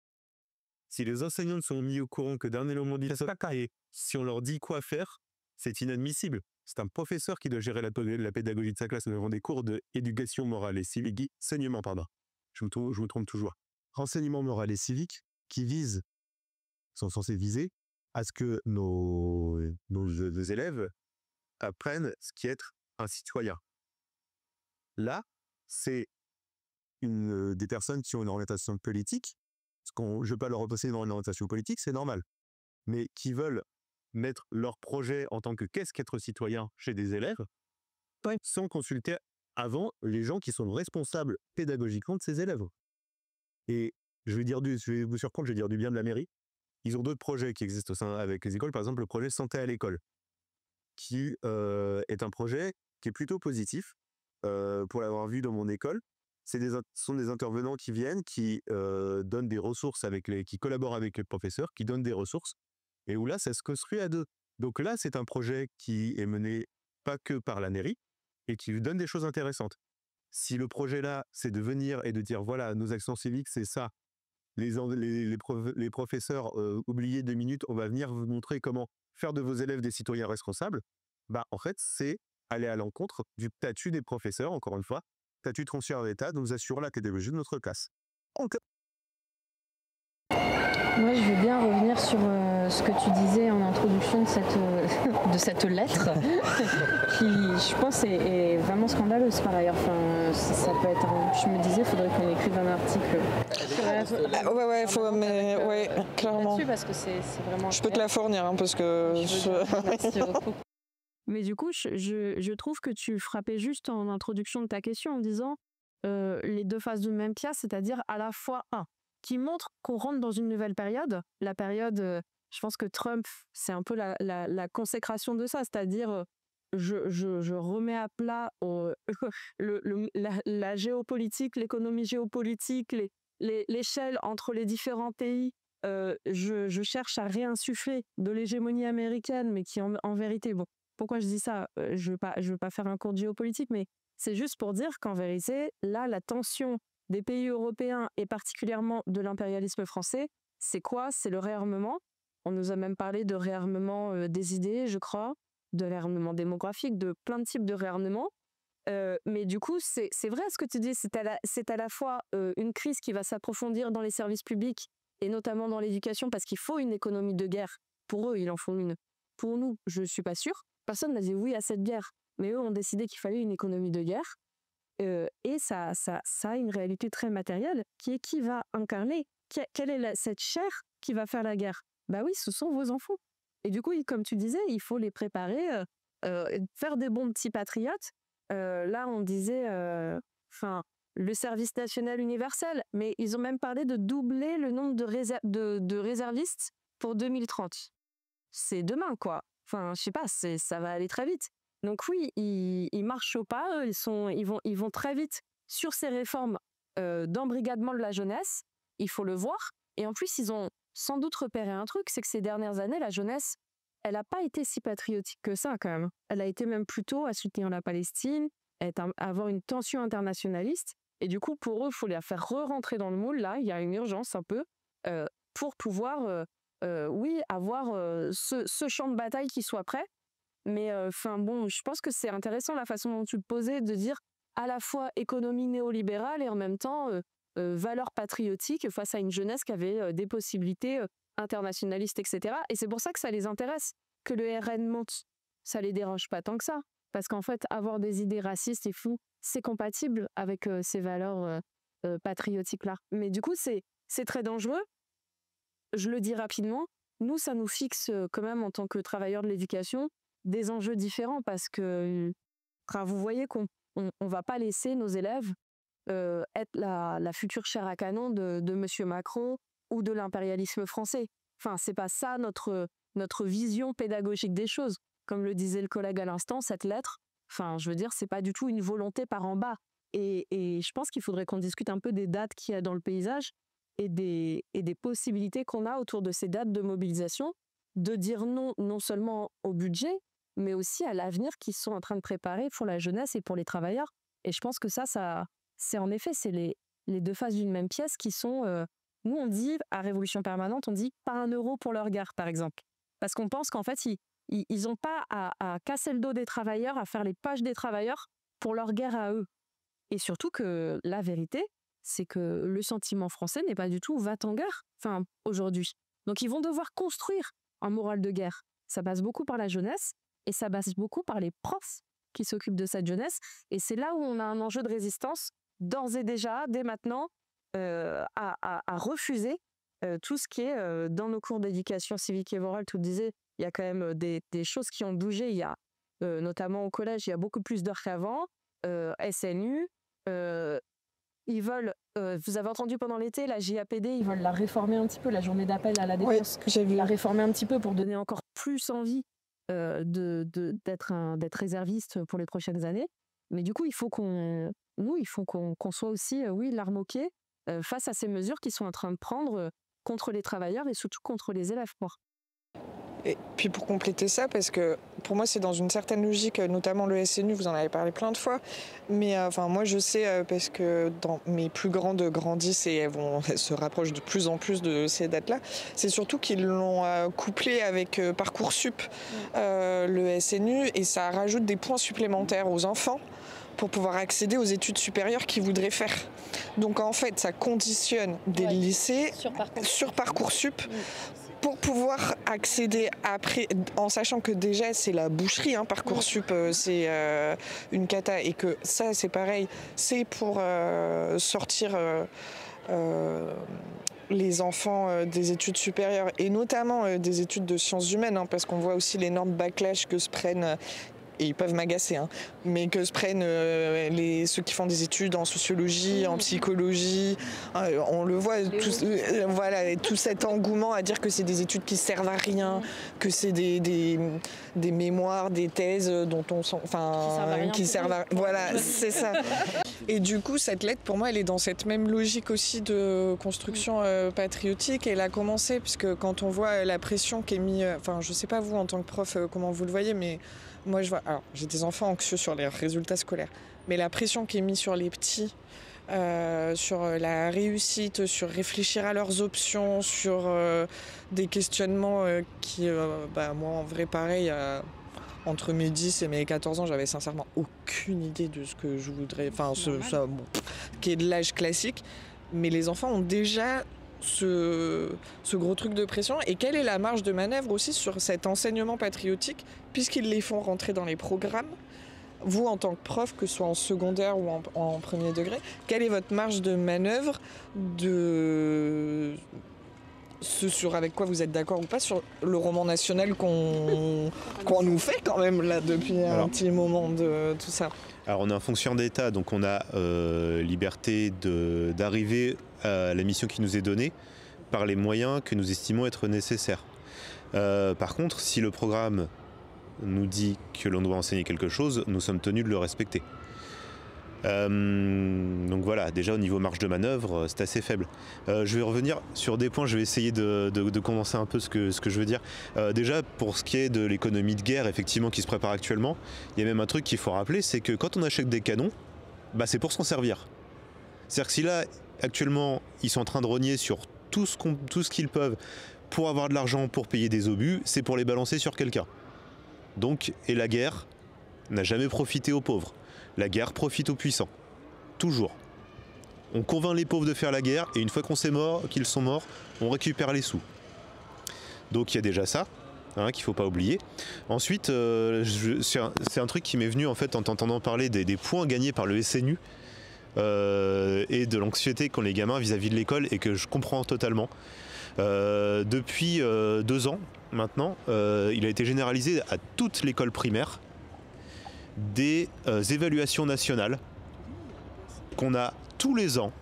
Si les enseignants sont mis au courant que d'un élément dit et si on leur dit quoi faire, c'est inadmissible. C'est un professeur qui doit gérer la pédagogie de sa classe. Nous avons des cours d'éducation morale et civique, enseignement, pardon. Je me trompe toujours. Renseignement moral et civique qui sont censés viser à ce que nos élèves apprennent ce qu'est être un citoyen. Là, c'est des personnes qui ont une orientation politique. Je ne veux pas leur reposer dans une orientation politique, c'est normal. mais qui veulent mettre leur projet en tant que qu'est-ce qu'être citoyen chez des élèves, sans consulter avant les gens qui sont responsables pédagogiquement de ces élèves. Et je vais vous surprendre, je vais dire du bien de la mairie. Ils ont d'autres projets qui existent au sein avec les écoles, par exemple le projet Santé à l'école, qui est un projet qui est plutôt positif, pour l'avoir vu dans mon école. Ce sont des intervenants qui viennent, qui donnent des ressources, qui collaborent avec les professeurs, qui donnent des ressources, et où là, ça se construit à deux. Donc là, c'est un projet qui est mené pas que par la mairie, et qui lui donne des choses intéressantes. Si le projet là, c'est de venir et de dire, voilà, nos actions civiques, c'est ça, les professeurs, oubliez 2 minutes, on va venir vous montrer comment faire de vos élèves des citoyens responsables, en fait, c'est aller à l'encontre du statut des professeurs, encore une fois, statut de foncière d'État, nous assurons la pédagogie de notre classe. Moi, je veux bien revenir sur ce que tu disais en introduction de cette lettre, qui, je pense, est vraiment scandaleuse par ailleurs. Enfin, ça peut être. Je me disais, il faudrait qu'on écrive un article. Clairement. Parce que c'est vraiment. Je peux te la fournir, parce que. Merci beaucoup. Mais du coup, je trouve que tu frappais juste en introduction de ta question en disant les deux faces d'une même pièce, c'est-à-dire à la fois qui montre qu'on rentre dans une nouvelle période. La période, je pense que Trump, c'est un peu la consécration de ça, c'est-à-dire je remets à plat la géopolitique, l'économie géopolitique, l'échelle entre les différents pays. Je cherche à réinsuffler de l'hégémonie américaine, mais qui en vérité, bon, pourquoi je dis ça, je veux pas faire un cours de géopolitique, mais c'est juste pour dire qu'en vérité, là, la tension des pays européens et particulièrement de l'impérialisme français, c'est quoi? C'est le réarmement. On nous a même parlé de réarmement des idées, je crois, de réarmement démographique, de plein de types de réarmement. Mais du coup, c'est vrai ce que tu dis, c'est à la fois une crise qui va s'approfondir dans les services publics et notamment dans l'éducation parce qu'il faut une économie de guerre. Pour eux, ils en font une. Pour nous, je ne suis pas sûre. Personne n'a dit oui à cette guerre. Mais eux ont décidé qu'il fallait une économie de guerre. Et ça a une réalité très matérielle qui va incarner. Quelle est cette chair qui va faire la guerre? Bah oui, ce sont vos enfants. Et du coup, comme tu disais, il faut les préparer, faire des bons petits patriotes. Là, on disait, le service national universel, mais ils ont même parlé de doubler le nombre de réservistes pour 2030. C'est demain, quoi. Enfin, je sais pas, ça va aller très vite. Donc oui, ils marchent au pas, ils vont très vite sur ces réformes d'embrigadement de la jeunesse, il faut le voir. Et en plus, ils ont sans doute repéré un truc, c'est que ces dernières années, la jeunesse, elle n'a pas été si patriotique que ça quand même. Elle a été même plutôt à soutenir la Palestine, à avoir une tension internationaliste. Et du coup, pour eux, il faut la faire re-rentrer dans le moule. Là, il y a une urgence un peu pour pouvoir, avoir ce champ de bataille qui soit prêt. Mais je pense que c'est intéressant la façon dont tu le posais, de dire à la fois économie néolibérale et en même temps valeurs patriotiques face à une jeunesse qui avait des possibilités internationalistes, etc. Et c'est pour ça que ça les intéresse, que le RN monte. Ça les dérange pas tant que ça. Parce qu'en fait, avoir des idées racistes et fous, c'est compatible avec ces valeurs patriotiques-là. Mais du coup, c'est très dangereux. Je le dis rapidement. Nous, ça nous fixe quand même en tant que travailleurs de l'éducation des enjeux différents parce que vous voyez qu'on ne va pas laisser nos élèves être la future chair à canon de Monsieur Macron ou de l'impérialisme français. Enfin, c'est pas ça notre vision pédagogique des choses. Comme le disait le collègue à l'instant, cette lettre, je veux dire, c'est pas du tout une volonté par en bas. Et je pense qu'il faudrait qu'on discute un peu des dates qu'il y a dans le paysage et des possibilités qu'on a autour de ces dates de mobilisation, de dire non seulement au budget, mais aussi à l'avenir qu'ils sont en train de préparer pour la jeunesse et pour les travailleurs. Et je pense que ça c'est en effet, c'est les deux faces d'une même pièce qui sont... nous, on dit, à Révolution Permanente, on dit pas 1 euro pour leur guerre, par exemple. Parce qu'on pense qu'en fait, ils n'ont pas à casser le dos des travailleurs, à faire les poches des travailleurs pour leur guerre à eux. Et surtout que la vérité, c'est que le sentiment français n'est pas du tout va-t-en guerre, aujourd'hui. Donc, ils vont devoir construire un moral de guerre. Ça passe beaucoup par la jeunesse et ça passe beaucoup par les profs qui s'occupent de cette jeunesse. Et c'est là où on a un enjeu de résistance, d'ores et déjà, dès maintenant, à refuser tout ce qui est dans nos cours d'éducation civique et morale, tu le disais, il y a quand même des choses qui ont bougé. Il y a notamment au collège, il y a beaucoup plus d'heures qu'avant. SNU, ils veulent, vous avez entendu pendant l'été, la JAPD, ils veulent la réformer un petit peu, la journée d'appel à la défense. Oui, j'ai vu. La réformer un petit peu pour donner encore plus envie d'être réserviste pour les prochaines années. Mais du coup, il faut qu'on soit aussi, l'arme au pied face à ces mesures qu'ils sont en train de prendre contre les travailleurs et surtout contre les élèves. Et puis pour compléter ça, parce que pour moi c'est dans une certaine logique, notamment le SNU, vous en avez parlé plein de fois, mais moi je sais parce que mes plus grandes grandissent et elles se rapprochent de plus en plus de ces dates-là, c'est surtout qu'ils l'ont couplé avec Parcoursup, le SNU, et ça rajoute des points supplémentaires aux enfants pour pouvoir accéder aux études supérieures qu'ils voudraient faire. Donc en fait ça conditionne des lycées sur Parcoursup. Pour pouvoir accéder après, en sachant que déjà c'est la boucherie, Parcoursup, c'est une cata, et que ça c'est pareil, c'est pour sortir les enfants des études supérieures et notamment des études de sciences humaines, parce qu'on voit aussi l'énorme backlash que se prennent. Et ils peuvent m'agacer, mais que se prennent ceux qui font des études en sociologie, en psychologie. On le voit, tout cet engouement à dire que c'est des études qui servent à rien, que c'est des mémoires, des thèses dont on sent, qui servent à rien. Voilà, c'est ça. Et du coup, cette lettre, pour moi, elle est dans cette même logique aussi de construction patriotique. Elle a commencé, puisque quand on voit la pression qui est mise, je sais pas vous en tant que prof comment vous le voyez, mais moi, j'ai des enfants anxieux sur les résultats scolaires, mais la pression qui est mise sur les petits, sur la réussite, sur réfléchir à leurs options, sur des questionnements qui, moi, en vrai, pareil, entre mes 10 et mes 14 ans, j'avais sincèrement aucune idée de ce que je voudrais, qui est de l'âge classique, mais les enfants ont déjà ce gros truc de pression. Et quelle est la marge de manœuvre aussi sur cet enseignement patriotique, puisqu'ils les font rentrer dans les programmes? Vous, en tant que prof, que ce soit en secondaire ou en premier degré, quelle est votre marge de manœuvre sur avec quoi vous êtes d'accord ou pas sur le roman national qu'on nous fait quand même là depuis un petit moment de tout ça? Alors on est un fonctionnaire d'État, donc on a liberté d'arriver à la mission qui nous est donnée par les moyens que nous estimons être nécessaires. Par contre, si le programme nous dit que l'on doit enseigner quelque chose, nous sommes tenus de le respecter. Donc voilà, déjà au niveau marge de manœuvre, c'est assez faible. Je vais revenir sur des points, je vais essayer de condenser un peu ce que je veux dire. Déjà, pour ce qui est de l'économie de guerre, effectivement, qui se prépare actuellement, il y a même un truc qu'il faut rappeler, c'est que quand on achète des canons, c'est pour s'en servir. C'est-à-dire que si là, actuellement, ils sont en train de rogner sur tout ce qu'ils peuvent pour avoir de l'argent, pour payer des obus, c'est pour les balancer sur quelqu'un. Donc, et la guerre n'a jamais profité aux pauvres. La guerre profite aux puissants. Toujours. On convainc les pauvres de faire la guerre et une fois qu'ils sont morts, on récupère les sous. Donc il y a déjà ça, qu'il ne faut pas oublier. Ensuite, c'est un truc qui m'est venu en fait en t'entendant parler des points gagnés par le SNU et de l'anxiété qu'ont les gamins vis-à-vis de l'école, et que je comprends totalement. Depuis 2 ans maintenant, il a été généralisé à toute l'école primaire des évaluations nationales qu'on a tous les ans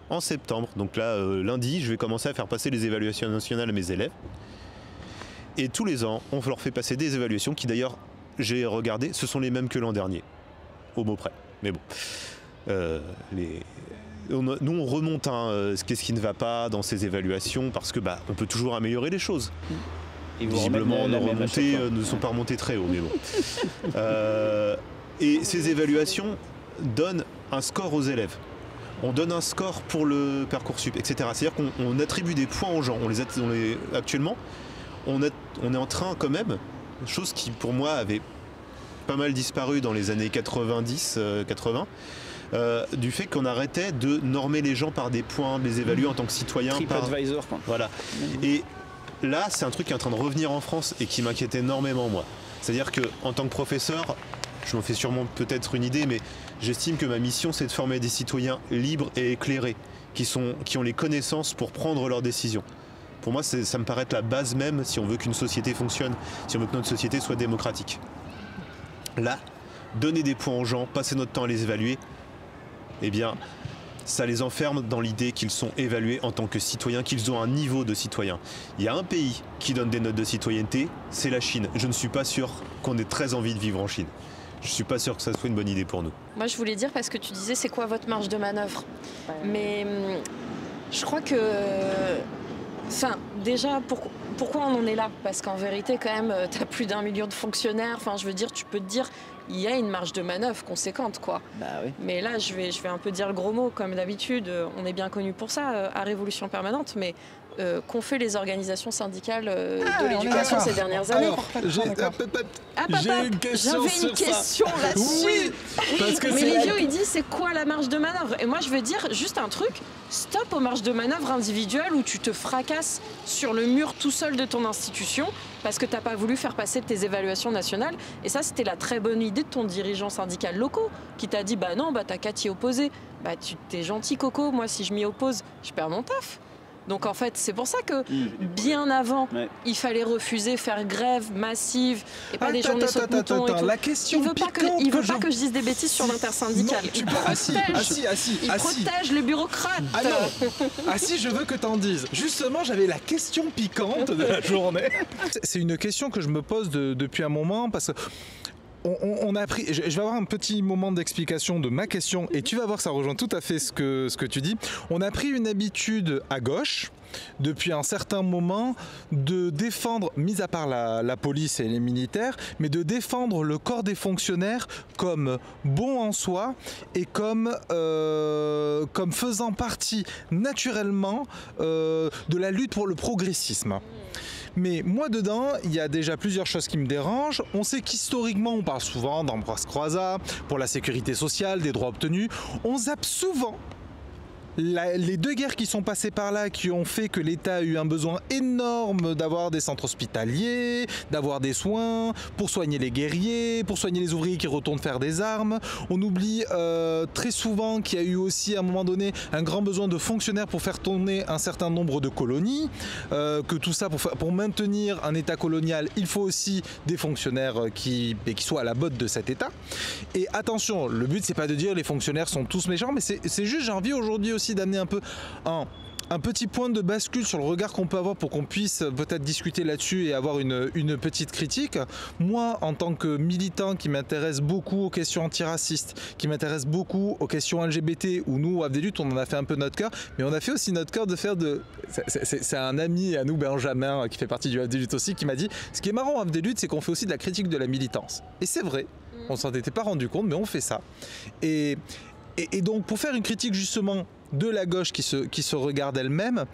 en septembre. Donc là, lundi, je vais commencer à faire passer les évaluations nationales à mes élèves. Et tous les ans, on leur fait passer des évaluations qui d'ailleurs, j'ai regardé, ce sont les mêmes que l'an dernier, au mot près. Mais bon, nous on remonte qu'est-ce qui ne va pas dans ces évaluations, parce que on peut toujours améliorer les choses. Visiblement, nos remontées ne sont pas remontées très haut, mais bon. Et ces évaluations donnent un score aux élèves. On donne un score pour le Parcoursup, etc. C'est-à-dire qu'on attribue des points aux gens. Actuellement, on est en train quand même, chose qui pour moi avait pas mal disparu dans les années 90-80, du fait qu'on arrêtait de normer les gens par des points, de les évaluer en tant que citoyens. TripAdvisor, quoi. Voilà. Et là, c'est un truc qui est en train de revenir en France et qui m'inquiète énormément, moi. C'est-à-dire qu'en tant que professeur, je m'en fais sûrement peut-être une idée, mais j'estime que ma mission, c'est de former des citoyens libres et éclairés, qui ont les connaissances pour prendre leurs décisions. Pour moi, ça me paraît être la base même si on veut qu'une société fonctionne, si on veut que notre société soit démocratique. Là, donner des points aux gens, passer notre temps à les évaluer, eh bien, ça les enferme dans l'idée qu'ils sont évalués en tant que citoyens, qu'ils ont un niveau de citoyen. Il y a un pays qui donne des notes de citoyenneté, c'est la Chine. Je ne suis pas sûr qu'on ait très envie de vivre en Chine. Je ne suis pas sûr que ça soit une bonne idée pour nous. Moi, je voulais dire, parce que tu disais, c'est quoi votre marge de manœuvre? Mais je crois que... Enfin, déjà, pourquoi on en est là? Parce qu'en vérité, quand même, tu as plus d'1 million de fonctionnaires. Enfin, je veux dire, tu peux te dire, il y a une marge de manœuvre conséquente, quoi. Bah oui. Mais là, je vais un peu dire le gros mot, comme d'habitude. On est bien connu pour ça, à Révolution Permanente, mais qu'ont fait les organisations syndicales de l'éducation ces dernières années? Alors, j'ai une question J'avais une question là-dessus. Oui, parce que mais Livio, il dit, c'est quoi la marge de manœuvre? Et moi, je veux dire juste un truc, stop aux marges de manœuvre individuelles où tu te fracasses sur le mur tout seul de ton institution parce que tu n'as pas voulu faire passer tes évaluations nationales. Et ça, c'était la très bonne idée de ton dirigeant syndical locaux qui t'a dit, bah non, bah t'as qu'à t'y opposer. Bah tu t'es gentil, Coco, moi si je m'y oppose, je perds mon taf. Donc en fait, c'est pour ça que bien avant, il fallait refuser faire grève massive et pas des journées saute mouton et tout. La question il veut pas que je dise des bêtises sur l'intersyndicale. Il protège les bureaucrates. Ah non. Ah si, je veux que t'en dises. Justement, j'avais la question piquante de la journée. C'est une question que je me pose depuis un moment parce que on a appris, je vais avoir un petit moment d'explication de ma question et tu vas voir que ça rejoint tout à fait ce que tu dis. On a pris une habitude à gauche depuis un certain moment de défendre, mis à part la police et les militaires, mais de défendre le corps des fonctionnaires comme bon en soi et comme faisant partie naturellement de la lutte pour le progressisme. Mais moi dedans, il y a déjà plusieurs choses qui me dérangent. On sait qu'historiquement, on parle souvent d'Ambroise Croizat, pour la sécurité sociale, des droits obtenus. On zappe souvent les 2 guerres qui sont passées par là, qui ont fait que l'État a eu un besoin énorme d'avoir des centres hospitaliers, d'avoir des soins, pour soigner les guerriers, pour soigner les ouvriers qui retournent faire des armes. On oublie très souvent qu'il y a eu aussi à un moment donné un grand besoin de fonctionnaires pour faire tourner un certain nombre de colonies, que tout ça, pour maintenir un État colonial, il faut aussi des fonctionnaires qui soient à la botte de cet État. Et attention, le but c'est pas de dire les fonctionnaires sont tous méchants, mais c'est juste, j'ai envie aujourd'hui aussi d'amener un peu un petit point de bascule sur le regard qu'on peut avoir pour qu'on puisse peut-être discuter là-dessus et avoir une petite critique. Moi, en tant que militant qui m'intéresse beaucoup aux questions antiracistes, qui m'intéresse beaucoup aux questions LGBT, où nous, Avdelut, on en a fait un peu notre cœur, mais on a fait aussi notre cœur de faire de... C'est un ami à nous, Benjamin, qui fait partie du Avdelut aussi, qui m'a dit, ce qui est marrant à Avdelut, c'est qu'on fait aussi de la critique de la militance. Et c'est vrai, on s'en était pas rendu compte, mais on fait ça. Et donc, pour faire une critique justement de la gauche qui se regarde elle-même,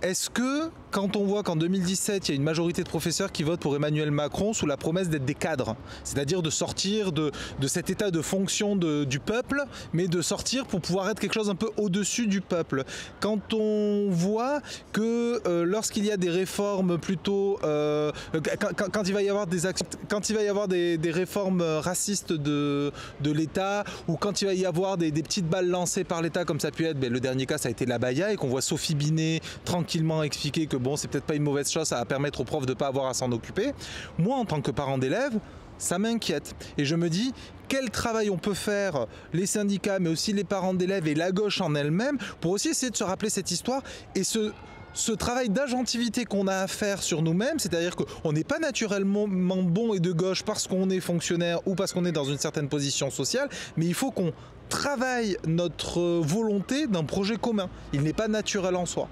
est-ce que, quand on voit qu'en 2017, il y a une majorité de professeurs qui votent pour Emmanuel Macron sous la promesse d'être des cadres, c'est-à-dire de sortir de cet état de fonction du peuple, mais de sortir pour pouvoir être quelque chose un peu au-dessus du peuple, quand on voit que lorsqu'il y a des réformes plutôt... quand il va y avoir des réformes racistes de l'État, ou quand il va y avoir des petites balles lancées par l'État, comme ça a pu être, le dernier cas ça a été l'abaya, et qu'on voit Sophie Binet tranquillement expliquer que bon, c'est peut-être pas une mauvaise chose, ça va permettre aux profs de pas avoir à s'en occuper. Moi, en tant que parent d'élèves, ça m'inquiète. Et je me dis, quel travail on peut faire, les syndicats, mais aussi les parents d'élèves et la gauche en elle-même, pour aussi essayer de se rappeler cette histoire et ce travail d'agentivité qu'on a à faire sur nous-mêmes, c'est-à-dire qu'on n'est pas naturellement bon et de gauche parce qu'on est fonctionnaire ou parce qu'on est dans une certaine position sociale, mais il faut qu'on travaille notre volonté d'un projet commun. Il n'est pas naturel en soi.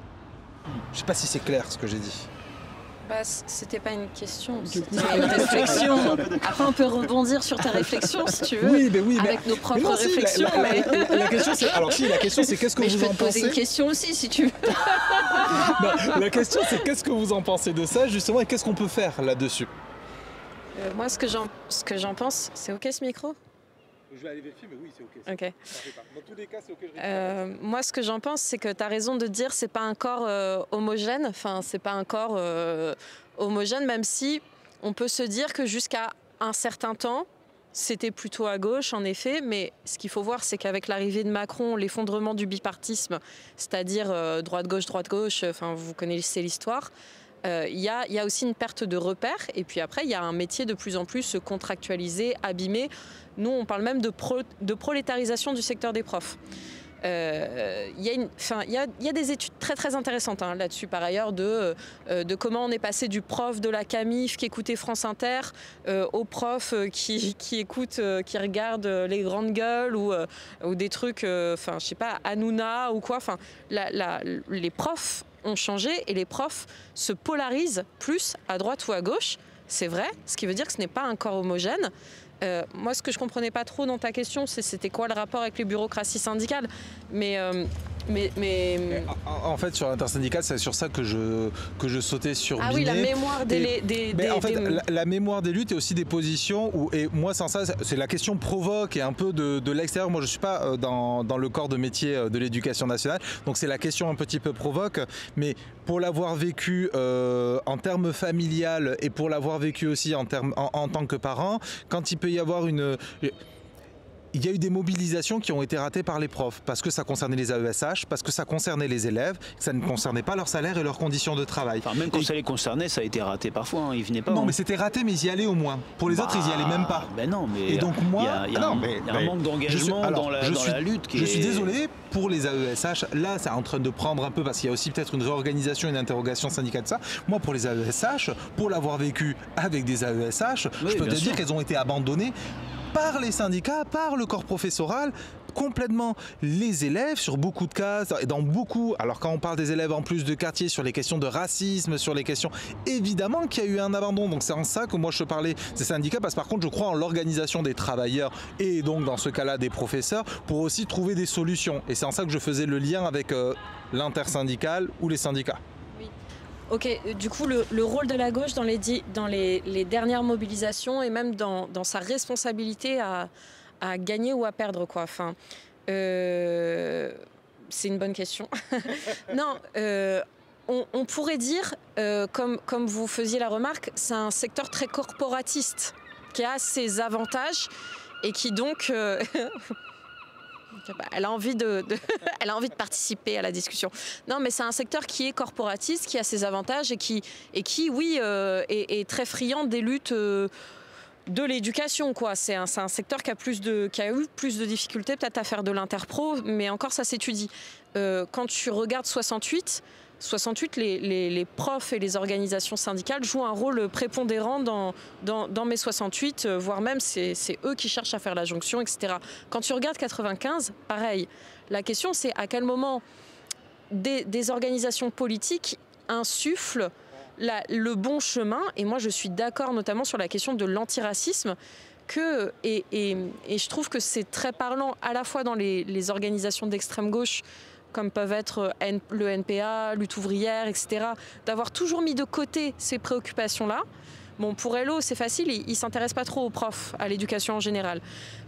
Je ne sais pas si c'est clair ce que j'ai dit. Bah, c'était pas une question, c'était une réflexion. Après, on peut rebondir sur ta réflexion si tu veux, avec nos propres réflexions. La question, c'est, alors si, la question, c'est qu'est-ce que vous en pensez ? Je peux te poser une question aussi si tu veux. Non, la question, c'est qu'est-ce que vous en pensez de ça justement et qu'est-ce qu'on peut faire là-dessus ? Moi, ce que j'en pense, c'est ok ce micro ? Je vais aller vérifier, mais oui, c'est ok. Ok. Dans tous les cas, c'est ok. Moi, ce que j'en pense, c'est que tu as raison de dire c'est pas un corps homogène. Enfin, c'est pas un corps homogène, même si on peut se dire que jusqu'à un certain temps, c'était plutôt à gauche, en effet, mais ce qu'il faut voir, c'est qu'avec l'arrivée de Macron, l'effondrement du bipartisme, c'est-à-dire droite-gauche, enfin, vous connaissez l'histoire, il y a aussi une perte de repères, et puis après, il y a un métier de plus en plus contractualisé, abîmé. Nous, on parle même de prolétarisation du secteur des profs. Il y a des études très très intéressantes là-dessus par ailleurs de comment on est passé du prof de la Camif qui écoutait France Inter au prof qui écoute, qui regarde les grandes gueules ou des trucs, je sais pas, Hanouna ou quoi. Les profs ont changé et les profs se polarisent plus à droite ou à gauche. C'est vrai, ce qui veut dire que ce n'est pas un corps homogène. Moi, ce que je comprenais pas trop dans ta question, c'était quoi le rapport avec les bureaucraties syndicales. En fait, sur l'intersyndicale, c'est sur ça que je sautais sur Binet. Ah oui, la mémoire la mémoire des luttes et aussi des positions où, et moi sans ça, c'est la question provoque et un peu de l'extérieur. Moi, je suis pas dans le corps de métier de l'éducation nationale, donc c'est la question un petit peu provoque. Mais pour l'avoir vécu en termes familial et pour l'avoir vécu aussi en tant que parent, quand il peut y avoir il y a eu des mobilisations qui ont été ratées par les profs parce que ça concernait les AESH, parce que ça concernait les élèves, ça ne concernait pas leur salaire et leurs conditions de travail. Enfin, même quand ça les concernait, ça a été raté parfois, ils venaient pas. Non, mais c'était raté, mais ils y allaient au moins. Pour les autres, ils y allaient même pas. Ben non, mais et donc moi, il y a un manque d'engagement dans la lutte. Je suis désolé pour les AESH. Là, c'est en train de prendre un peu parce qu'il y a aussi peut-être une réorganisation, une interrogation syndicale de ça. Moi, pour les AESH, pour l'avoir vécu avec des AESH, je peux te dire qu'elles ont été abandonnées par les syndicats, par le corps professoral, complètement. Les élèves, sur beaucoup de cas, et dans beaucoup, alors quand on parle des élèves en plus de quartier, sur les questions de racisme, sur les questions, évidemment qu'il y a eu un abandon. Donc c'est en ça que moi je parlais des syndicats, parce que par contre je crois en l'organisation des travailleurs et donc dans ce cas-là des professeurs pour aussi trouver des solutions. Et c'est en ça que je faisais le lien avec l'intersyndicale ou les syndicats. Ok, du coup, le rôle de la gauche dans les dernières mobilisations et même dans sa responsabilité à gagner ou à perdre, quoi. Enfin, c'est une bonne question. Non, on pourrait dire, comme vous faisiez la remarque, c'est un secteur très corporatiste qui a ses avantages et qui donc... Elle a envie de participer à la discussion. Non, mais c'est un secteur qui est corporatiste, qui a ses avantages et qui oui, est très friand des luttes de l'éducation, quoi. C'est un secteur qui a eu plus de difficultés peut-être à faire de l'interpro, mais encore ça s'étudie. Quand tu regardes 68, les profs et les organisations syndicales jouent un rôle prépondérant dans mai 68, voire même c'est eux qui cherchent à faire la jonction, etc. Quand tu regardes 95, pareil. La question, c'est à quel moment des organisations politiques insufflent le bon chemin. Et moi, je suis d'accord notamment sur la question de l'antiracisme. Et je trouve que c'est très parlant à la fois dans les organisations d'extrême gauche, comme peuvent être le NPA, Lutte ouvrière, etc., d'avoir toujours mis de côté ces préoccupations-là. Bon, pour LO, c'est facile, ils ne s'intéressent pas trop aux profs, à l'éducation en général.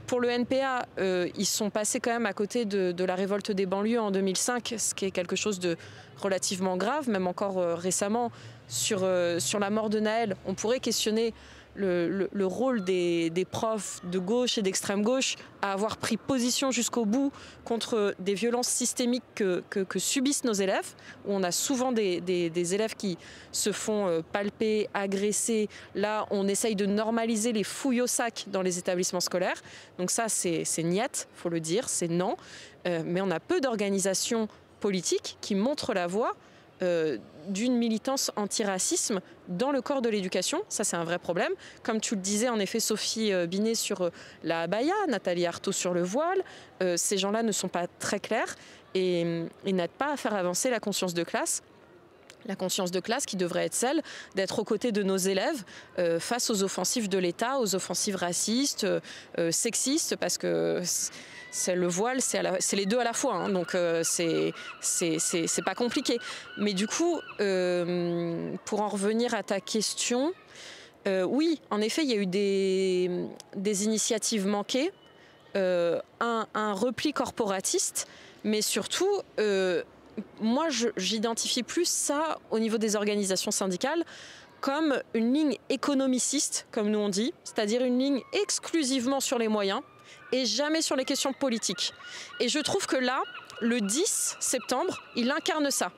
Pour le NPA, ils sont passés quand même à côté de la révolte des banlieues en 2005, ce qui est quelque chose de relativement grave, même encore récemment, sur la mort de Naël. On pourrait questionner le rôle des profs de gauche et d'extrême gauche à avoir pris position jusqu'au bout contre des violences systémiques que subissent nos élèves, où on a souvent des élèves qui se font palper, agresser. Là, on essaye de normaliser les fouilles au sac dans les établissements scolaires. Donc ça, c'est niette, faut le dire, c'est non. Mais on a peu d'organisations politiques qui montrent la voie d'une militance anti-racisme dans le corps de l'éducation. Ça, c'est un vrai problème. Comme tu le disais, en effet, Sophie Binet sur la abaya, Nathalie Arthaud sur le voile, ces gens-là ne sont pas très clairs et n'aident pas à faire avancer la conscience de classe. La conscience de classe qui devrait être celle d'être aux côtés de nos élèves face aux offensives de l'État, aux offensives racistes, sexistes, parce que c'est le voile, c'est les deux à la fois, hein, donc c'est pas compliqué. Mais du coup, pour en revenir à ta question, oui, en effet, il y a eu des initiatives manquées, un repli corporatiste, mais surtout... moi, j'identifie plus ça au niveau des organisations syndicales comme une ligne économiciste, comme nous on dit, c'est-à-dire une ligne exclusivement sur les moyens et jamais sur les questions politiques. Et je trouve que là, le 10 septembre, il incarne ça.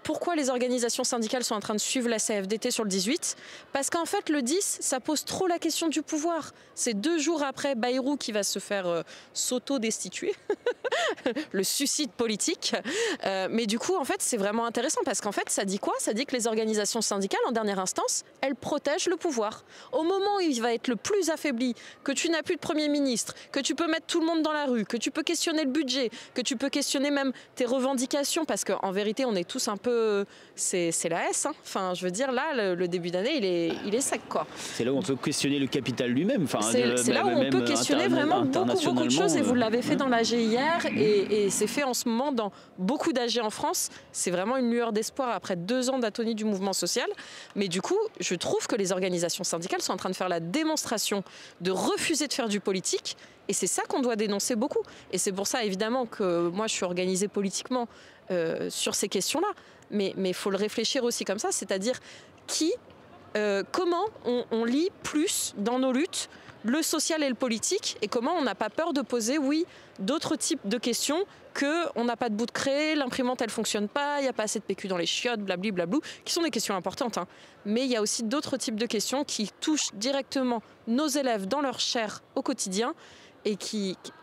Pourquoi les organisations syndicales sont en train de suivre la CFDT sur le 18 ? Parce qu'en fait, le 10, ça pose trop la question du pouvoir. C'est 2 jours après Bayrou qui va se faire s'auto-destituer, le suicide politique. Mais du coup, en fait, c'est vraiment intéressant parce qu'en fait, ça dit quoi ? Ça dit que les organisations syndicales, en dernière instance, elles protègent le pouvoir. Au moment où il va être le plus affaibli, que tu n'as plus de Premier ministre, que tu peux mettre tout le monde dans la rue, que tu peux questionner le budget, que tu peux questionner même tes revendications, parce qu'en vérité, on est tous un peu... C'est la S, hein. Enfin, je veux dire, là, le début d'année, il est sec, quoi. C'est là où on peut questionner le capital lui-même. Enfin, c'est là où on peut questionner vraiment beaucoup de choses, et vous l'avez fait dans l'AG hier, et c'est fait en ce moment dans beaucoup d'AG en France. C'est vraiment une lueur d'espoir après 2 ans d'atonie du mouvement social. Mais du coup, je trouve que les organisations syndicales sont en train de faire la démonstration de refuser de faire du politique, et c'est ça qu'on doit dénoncer beaucoup. Et c'est pour ça, évidemment, que moi, je suis organisée politiquement sur ces questions-là. Mais il faut le réfléchir aussi comme ça, c'est-à-dire comment on lie plus dans nos luttes le social et le politique, et comment on n'a pas peur de poser, d'autres types de questions que on n'a pas de bout de craie, l'imprimante elle fonctionne pas, il n'y a pas assez de PQ dans les chiottes, blablabla, qui sont des questions importantes. Hein. Mais il y a aussi d'autres types de questions qui touchent directement nos élèves dans leur chair au quotidien, et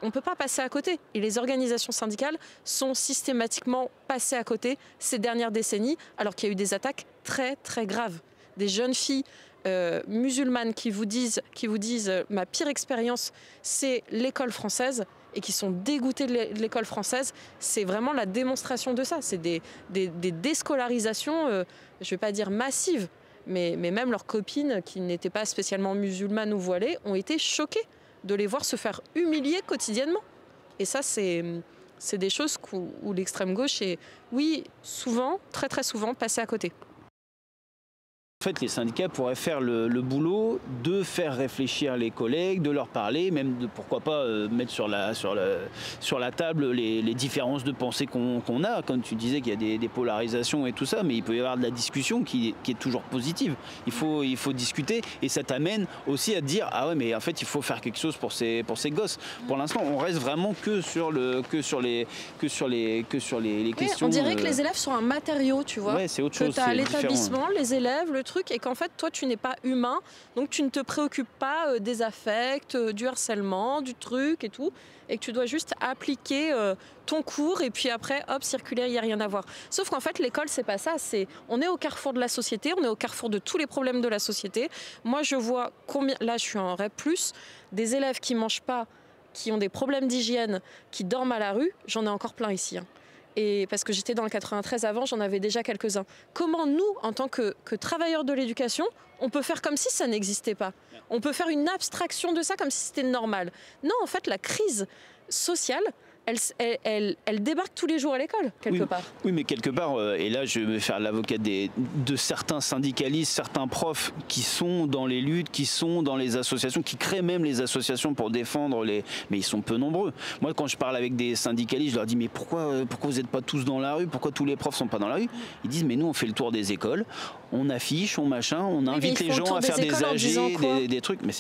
on ne peut pas passer à côté. Et les organisations syndicales sont systématiquement passées à côté ces dernières décennies, alors qu'il y a eu des attaques très très graves. Des jeunes filles musulmanes qui vous disent ma pire expérience, c'est l'école française, et qui sont dégoûtées de l'école française. C'est vraiment la démonstration de ça. C'est des déscolarisations, je ne vais pas dire massives, mais même leurs copines, qui n'étaient pas spécialement musulmanes ou voilées, ont été choquées de les voir se faire humilier quotidiennement. Et ça, c'est des choses où l'extrême gauche est, souvent, très très souvent, passée à côté. En fait, les syndicats pourraient faire le boulot de faire réfléchir les collègues, de leur parler, même de pourquoi pas mettre sur la table les différences de pensée qu'on a. Comme tu disais qu'il y a des polarisations et tout ça, mais il peut y avoir de la discussion qui est toujours positive. Il faut discuter, et ça t'amène aussi à te dire mais en fait il faut faire quelque chose pour ces gosses. Pour l'instant, on reste vraiment que sur les questions. On dirait que les élèves sont un matériau, tu vois. Ouais, c'est autre chose. Que tu as l'établissement, les élèves, le truc, et qu'en fait toi tu n'es pas humain, donc tu ne te préoccupes pas des affects, du harcèlement, du truc et tout, et que tu dois juste appliquer ton cours, et puis après hop, circulaire, il n'y a rien à voir. Sauf qu'en fait l'école, c'est pas ça, on est au carrefour de la société, on est au carrefour de tous les problèmes de la société. Moi je vois là je suis en REP+, des élèves qui mangent pas, qui ont des problèmes d'hygiène, qui dorment à la rue, j'en ai encore plein ici, hein. Et parce que j'étais dans le 93 avant, j'en avais déjà quelques-uns. Comment nous, en tant que travailleurs de l'éducation, on peut faire comme si ça n'existait pas ? On peut faire une abstraction de ça comme si c'était normal. Non, en fait, la crise sociale, elle débarque tous les jours à l'école, quelque part. Oui, mais quelque part, et là je vais faire l'avocat de certains syndicalistes, certains profs qui sont dans les luttes, qui sont dans les associations, qui créent même les associations pour défendre mais ils sont peu nombreux. Moi, quand je parle avec des syndicalistes, je leur dis mais pourquoi vous n'êtes pas tous dans la rue ? Pourquoi tous les profs sont pas dans la rue ? Ils disent mais nous on fait le tour des écoles, on affiche, on invite les gens à faire des AG, des trucs. Mais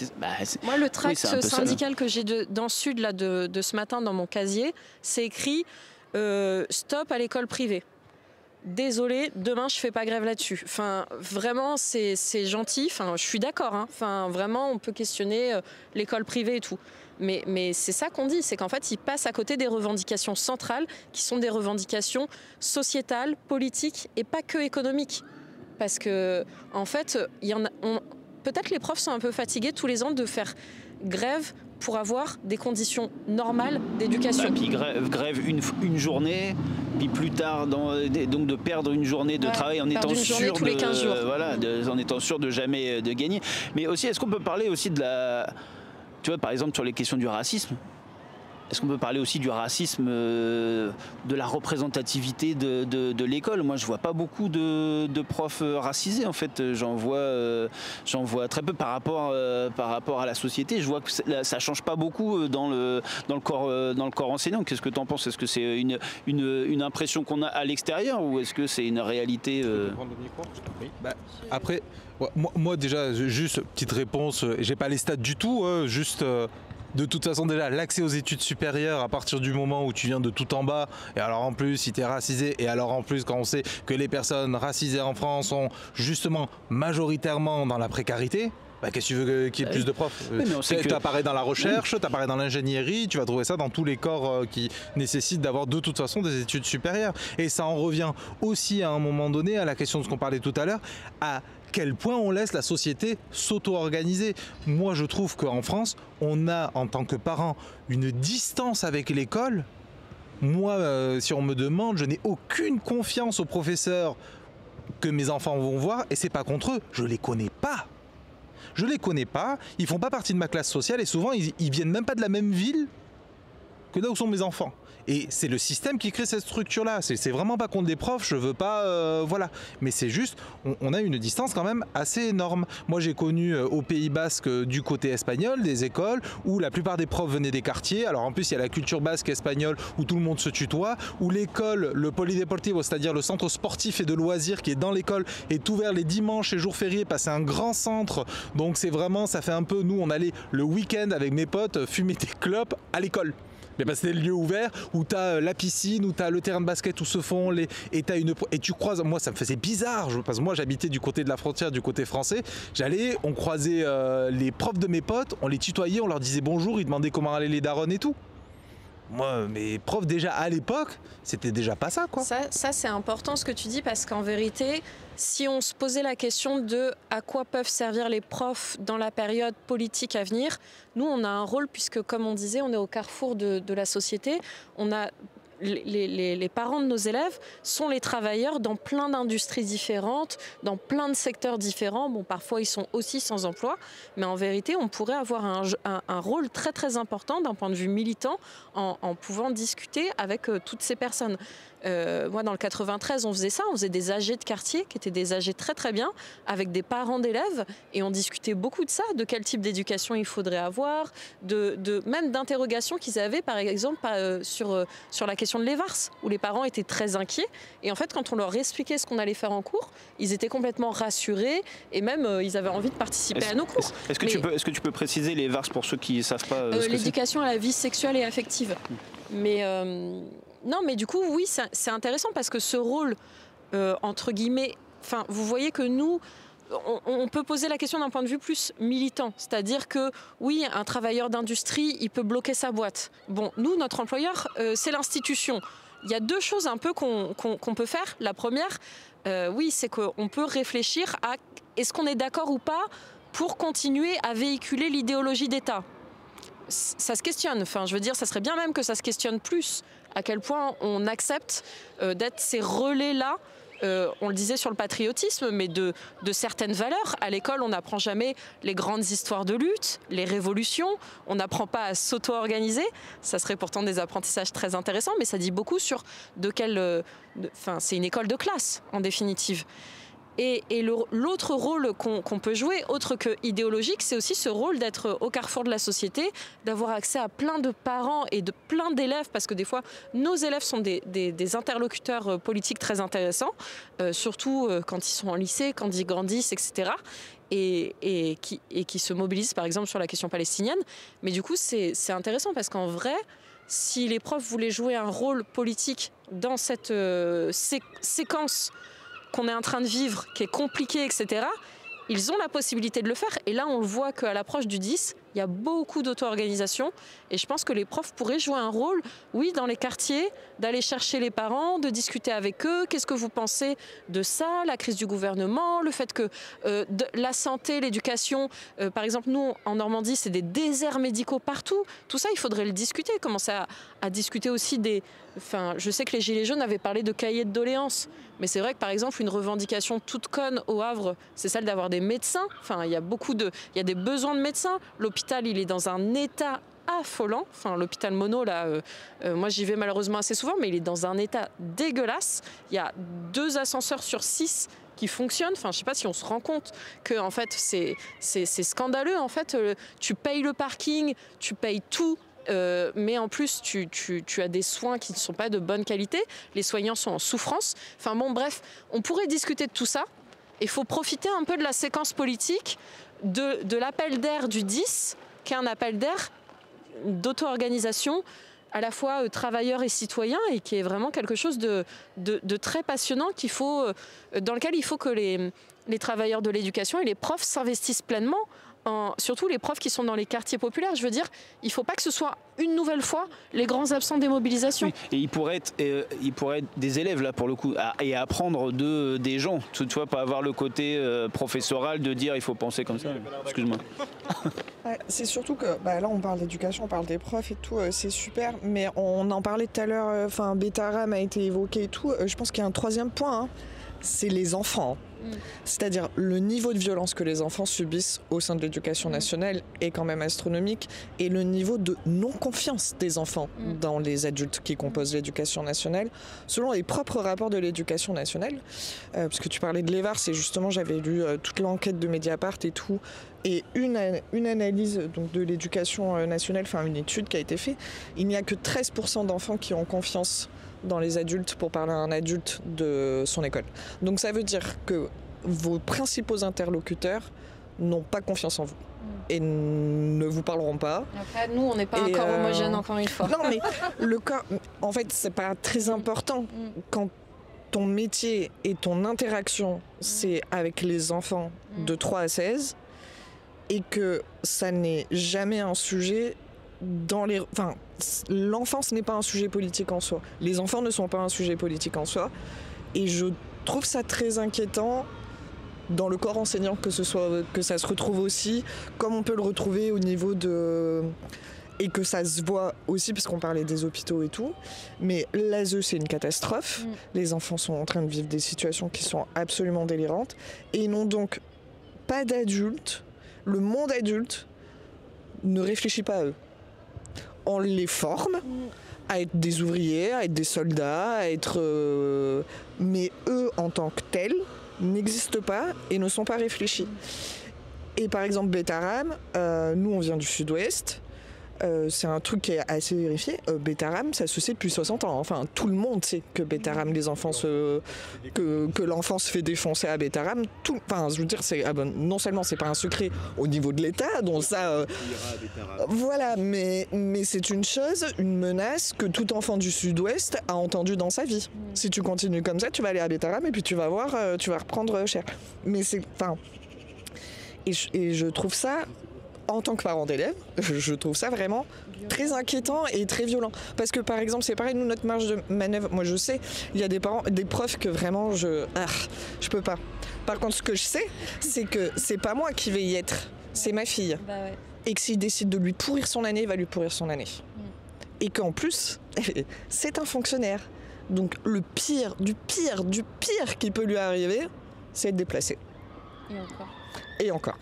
moi, le tract syndical que j'ai dans le Sud là, de ce matin dans mon casier, c'est écrit stop à l'école privée. Désolé, demain je fais pas grève là-dessus. Enfin, vraiment, c'est gentil. Enfin, je suis d'accord. Hein. Enfin, vraiment, on peut questionner l'école privée et tout. Mais c'est ça qu'on dit, c'est qu'en fait, ils passent à côté des revendications centrales, qui sont des revendications sociétales, politiques et pas que économiques. Parce que, en fait, peut-être les profs sont un peu fatigués tous les ans de faire grève pour avoir des conditions normales d'éducation. Puis grève une journée, puis plus tard donc de perdre une journée de travail en étant sûr tous les 15 jours. En étant sûr de jamais de gagner. Mais aussi, est-ce qu'on peut parler aussi tu vois, par exemple sur les questions du racisme, Est-ce qu'on peut parler aussi du racisme, de la représentativité de l'école? Moi, je vois pas beaucoup de profs racisés, en fait. J'en vois très peu par rapport à la société. Je vois que ça change pas beaucoup dans le corps enseignant. Qu'est-ce que tu en penses? Est-ce que c'est une impression qu'on a à l'extérieur ou est-ce que c'est une réalité Après, moi déjà, juste petite réponse, j'ai pas les stats du tout, juste... De toute façon, déjà, l'accès aux études supérieures à partir du moment où tu viens de tout en bas, et alors en plus, si tu es racisé, et alors en plus, quand on sait que les personnes racisées en France sont justement majoritairement dans la précarité, bah, qu'est-ce que tu veux qu'il y ait plus de profs? Tu apparais dans la recherche, tu apparais dans l'ingénierie, tu vas trouver ça dans tous les corps qui nécessitent d'avoir de toute façon des études supérieures. Et ça en revient aussi à un moment donné à la question de ce qu'on parlait tout à l'heure, à quel point on laisse la société s'auto-organiser. Moi, je trouve qu'en France, on a, en tant que parents, une distance avec l'école. Moi, si on me demande, je n'ai aucune confiance aux professeurs que mes enfants vont voir, et c'est pas contre eux, je les connais pas. Je les connais pas, ils font pas partie de ma classe sociale, et souvent, ils viennent même pas de la même ville que là où sont mes enfants. Et c'est le système qui crée cette structure-là. C'est vraiment pas contre les profs, je veux pas... voilà. Mais c'est juste, on a une distance quand même assez énorme. Moi, j'ai connu au Pays Basque, du côté espagnol, des écoles où la plupart des profs venaient des quartiers. Alors en plus, il y a la culture basque espagnole où tout le monde se tutoie, où l'école, le polideportivo, c'est-à-dire le centre sportif et de loisirs qui est dans l'école, est ouvert les dimanches et jours fériés, parce que c'est un grand centre. Donc c'est vraiment, ça fait un peu, nous, on allait le week-end avec mes potes fumer des clopes à l'école. Mais parce que c'est le lieu ouvert où tu as la piscine, où tu as le terrain de basket où se font les... Et tu croises... Moi, ça me faisait bizarre, parce que moi, j'habitais du côté de la frontière, du côté français. On croisait les profs de mes potes, on les tutoyait, on leur disait bonjour, ils demandaient comment allaient les darons et tout. Moi, mes profs, déjà à l'époque, c'était déjà pas ça, quoi. Ça c'est important ce que tu dis, parce qu'en vérité, si on se posait la question de à quoi peuvent servir les profs dans la période politique à venir, nous, on a un rôle, puisque, comme on disait, on est au carrefour de la société. On a... Les parents de nos élèves sont les travailleurs dans plein d'industries différentes, dans plein de secteurs différents. Bon, parfois, ils sont aussi sans emploi, mais en vérité, on pourrait avoir un rôle très, très important d'un point de vue militant en pouvant discuter avec toutes ces personnes. Moi, dans le 93, on faisait ça. On faisait des AG de quartier, qui étaient des AG très, très bien, avec des parents d'élèves, et on discutait beaucoup de ça, de quel type d'éducation il faudrait avoir, même d'interrogations qu'ils avaient, par exemple, sur la question de l'EVARS, où les parents étaient très inquiets. Et en fait, quand on leur expliquait ce qu'on allait faire en cours, ils étaient complètement rassurés, et même ils avaient envie de participer à nos cours. Est-ce que tu peux préciser les VARS pour ceux qui ne savent pas l'éducation à la vie sexuelle et affective. Mais non, mais du coup, oui, c'est intéressant, parce que ce rôle, entre guillemets, enfin, vous voyez que nous, on peut poser la question d'un point de vue plus militant. C'est-à-dire que, oui, un travailleur d'industrie, il peut bloquer sa boîte. Bon, nous, notre employeur, c'est l'institution. Il y a deux choses un peu qu'on peut faire. La première, oui, c'est qu'on peut réfléchir à est-ce qu'on est d'accord ou pas pour continuer à véhiculer l'idéologie d'État. Ça se questionne. Enfin, je veux dire, ça serait bien même que ça se questionne plus. À quel point on accepte d'être ces relais-là, on le disait sur le patriotisme, mais de certaines valeurs. À l'école, on n'apprend jamais les grandes histoires de lutte, les révolutions, on n'apprend pas à s'auto-organiser. Ça serait pourtant des apprentissages très intéressants, mais ça dit beaucoup sur c'est une école de classe, en définitive. Et l'autre rôle qu'on peut jouer, autre que idéologique, c'est aussi ce rôle d'être au carrefour de la société, d'avoir accès à plein de parents et de plein d'élèves, parce que des fois, nos élèves sont des interlocuteurs politiques très intéressants, surtout quand ils sont en lycée, quand ils grandissent, etc. Et qui se mobilisent, par exemple, sur la question palestinienne. Mais du coup, c'est intéressant, parce qu'en vrai, si les profs voulaient jouer un rôle politique dans cette séquence qu'on est en train de vivre, qui est compliqué, etc., ils ont la possibilité de le faire. Et là, on le voit qu'à l'approche du 10, il y a beaucoup d'auto-organisation. Et je pense que les profs pourraient jouer un rôle, oui, dans les quartiers, d'aller chercher les parents, de discuter avec eux. Qu'est-ce que vous pensez de ça, la crise du gouvernement, le fait que la santé, l'éducation, par exemple, nous, en Normandie, c'est des déserts médicaux partout. Tout ça, il faudrait le discuter. Commencer à discuter aussi je sais que les Gilets jaunes avaient parlé de cahiers de doléances. Mais c'est vrai que, par exemple, une revendication toute conne au Havre, c'est celle d'avoir des médecins. Enfin, il y a des besoins de médecins. L'hôpital, il est dans un état affolant. Enfin, l'hôpital Monod, là, moi j'y vais malheureusement assez souvent, mais il est dans un état dégueulasse. Il y a 2 ascenseurs sur 6 qui fonctionnent. Enfin, je sais pas si on se rend compte que en fait c'est scandaleux. En fait, tu payes le parking, tu payes tout. Mais en plus, tu as des soins qui ne sont pas de bonne qualité. Les soignants sont en souffrance. Enfin bon, bref, on pourrait discuter de tout ça. Il faut profiter un peu de la séquence politique, de l'appel d'air du 10, qui est un appel d'air d'auto-organisation, à la fois travailleurs et citoyens, et qui est vraiment quelque chose de très passionnant dans lequel il faut que les travailleurs de l'éducation et les profs s'investissent pleinement. Surtout les profs qui sont dans les quartiers populaires. Je veux dire, il ne faut pas que ce soit une nouvelle fois les grands absents des mobilisations. Oui, et il pourrait être des élèves là pour le coup, et apprendre des gens. Tu vois, pas avoir le côté professoral de dire il faut penser comme ça. Excuse-moi. Ouais, c'est surtout que là on parle d'éducation, on parle des profs et tout, c'est super, mais on en parlait tout à l'heure. Enfin, Betaram a été évoqué et tout. Je pense qu'il y a un 3e point. C'est les enfants. C'est-à-dire le niveau de violence que les enfants subissent au sein de l'éducation nationale est quand même astronomique, et le niveau de non-confiance des enfants dans les adultes qui composent l'éducation nationale, selon les propres rapports de l'éducation nationale. Parce que tu parlais de l'EVAR, c'est justement, j'avais lu toute l'enquête de Mediapart et tout, et une analyse donc, de l'éducation nationale, enfin une étude qui a été faite, il n'y a que 13% d'enfants qui ont confiance dans les adultes pour parler à un adulte de son école. Donc ça veut dire que vos principaux interlocuteurs n'ont pas confiance en vous et ne vous parleront pas. Après, nous, on n'est pas un corps homogène, encore une fois. Non, mais le corps, en fait, c'est pas très important quand ton métier et ton interaction, c'est avec les enfants de 3 à 16, et que ça n'est jamais un sujet dans les... Enfin, l'enfance n'est pas un sujet politique en soi. Les enfants ne sont pas un sujet politique en soi. Et je trouve ça très inquiétant dans le corps enseignant que ça se retrouve aussi, comme on peut le retrouver au niveau de... Et que ça se voit aussi, puisqu'on parlait des hôpitaux et tout. Mais l'ASE, c'est une catastrophe. Les enfants sont en train de vivre des situations qui sont absolument délirantes. Et n'ont donc pas d'adultes. Le monde adulte ne réfléchit pas à eux. On les forme à être des ouvriers, à être des soldats, à être... mais eux, en tant que tels, n'existent pas et ne sont pas réfléchis. Et par exemple, Betaram, nous, on vient du sud-ouest. C'est un truc qui est assez vérifié. Betaram, ça se sait depuis 60 ans. Enfin, tout le monde sait que Betaram, que l'enfant se fait défoncer à Betaram. Enfin, je veux dire, non seulement c'est pas un secret au niveau de l'État, donc ça, voilà, mais c'est une chose, une menace que tout enfant du Sud-Ouest a entendu dans sa vie. Si tu continues comme ça, tu vas aller à Betaram et puis tu vas voir, tu vas reprendre cher. Mais c'est, enfin, et je trouve ça. En tant que parent d'élève, je trouve ça vraiment très inquiétant et très violent. Parce que par exemple, c'est pareil, nous, notre marge de manœuvre, moi je sais, il y a des profs que vraiment je peux pas. Par contre, ce que je sais, c'est que c'est pas moi qui vais y être, c'est ma fille. Bah ouais. Et que s'il décide de lui pourrir son année, il va lui pourrir son année. Et qu'en plus, c'est un fonctionnaire. Donc le pire, du pire qui peut lui arriver, c'est être déplacé. Et encore.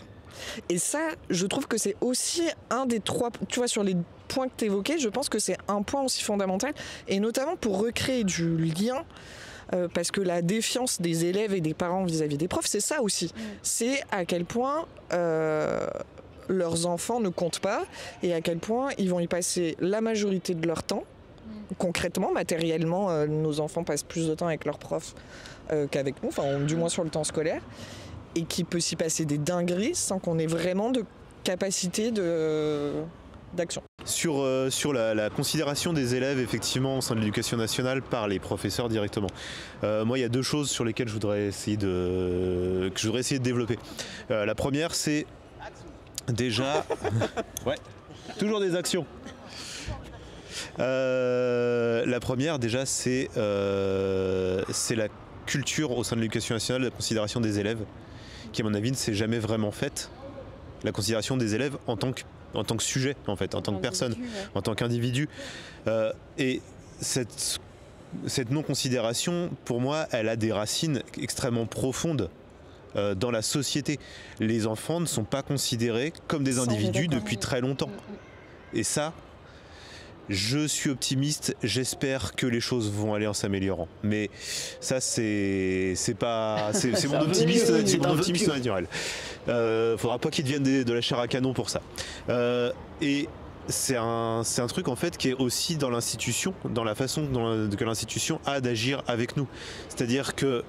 Et ça, je trouve que c'est aussi un des 3, tu vois, sur les points que tu évoquais, je pense que c'est un point aussi fondamental, et notamment pour recréer du lien, parce que la défiance des élèves et des parents vis-à-vis des profs, c'est ça aussi. C'est à quel point leurs enfants ne comptent pas, et à quel point ils vont y passer la majorité de leur temps. Concrètement, matériellement, nos enfants passent plus de temps avec leurs profs qu'avec nous, enfin, du moins sur le temps scolaire. Et qui peut s'y passer des dingueries sans qu'on ait vraiment de capacité d'action. Sur la considération des élèves, effectivement, au sein de l'éducation nationale par les professeurs directement. Moi, il y a 2 choses sur lesquelles je voudrais essayer de développer. La première, c'est déjà... ouais, toujours des actions. La première, déjà, c'est la culture au sein de l'éducation nationale, la considération des élèves, qui à mon avis ne s'est jamais vraiment faite, la considération des élèves en tant que sujet, en fait, en tant que personne, en tant qu'individu. Et cette non-considération, pour moi, elle a des racines extrêmement profondes dans la société. Les enfants ne sont pas considérés comme des individus depuis très longtemps. Et ça, je suis optimiste, j'espère que les choses vont aller en s'améliorant. Mais ça, c'est mon optimisme naturel. Faudra pas qu'ils deviennent de la chair à canon pour ça. Et c'est un truc en fait qui est aussi dans l'institution, dans la façon que l'institution a d'agir avec nous. C'est-à-dire que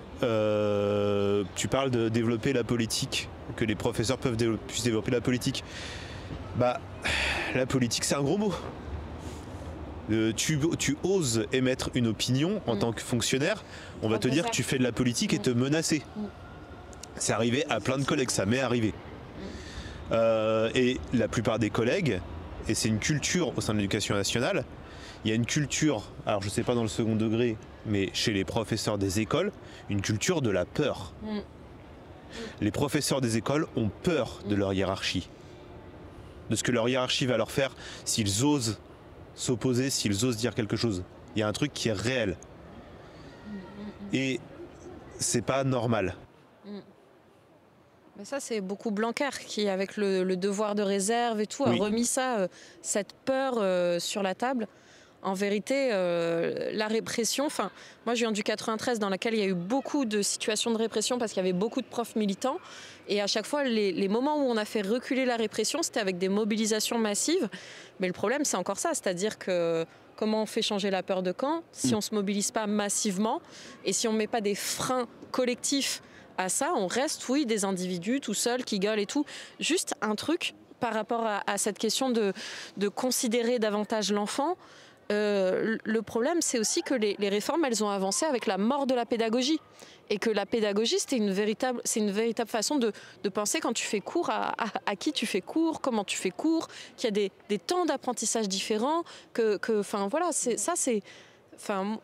tu parles de développer la politique, que les professeurs puissent développer la politique. Bah, la politique, c'est un gros mot. Tu oses émettre une opinion en tant que fonctionnaire, on va te dire que tu fais de la politique et te menacer. C'est arrivé à plein de collègues, ça m'est arrivé. Et la plupart des collègues, et c'est une culture au sein de l'éducation nationale, il y a une culture, alors je ne sais pas dans le second degré, mais chez les professeurs des écoles, une culture de la peur. Les professeurs des écoles ont peur de leur hiérarchie, de ce que leur hiérarchie va leur faire s'ils osent s'opposer, s'ils osent dire quelque chose. Il y a un truc qui est réel. Et c'est pas normal. Mais ça, c'est beaucoup Blanquer qui, avec le devoir de réserve et tout, a remis ça, cette peur sur la table. En vérité, la répression, moi je viens du 93 dans laquelle il y a eu beaucoup de situations de répression parce qu'il y avait beaucoup de profs militants. Et à chaque fois, les moments où on a fait reculer la répression, c'était avec des mobilisations massives. Mais le problème, c'est encore ça, c'est-à-dire que comment on fait changer la peur de camp si on ne se mobilise pas massivement et si on ne met pas des freins collectifs à ça, on reste, des individus tout seuls qui gueulent et tout. Juste un truc par rapport à cette question de considérer davantage l'enfant. Le problème, c'est aussi que les réformes, elles ont avancé avec la mort de la pédagogie. Et que la pédagogie, c'est une véritable façon de penser quand tu fais cours, à qui tu fais cours, comment tu fais cours, qu'il y a des temps d'apprentissage différents,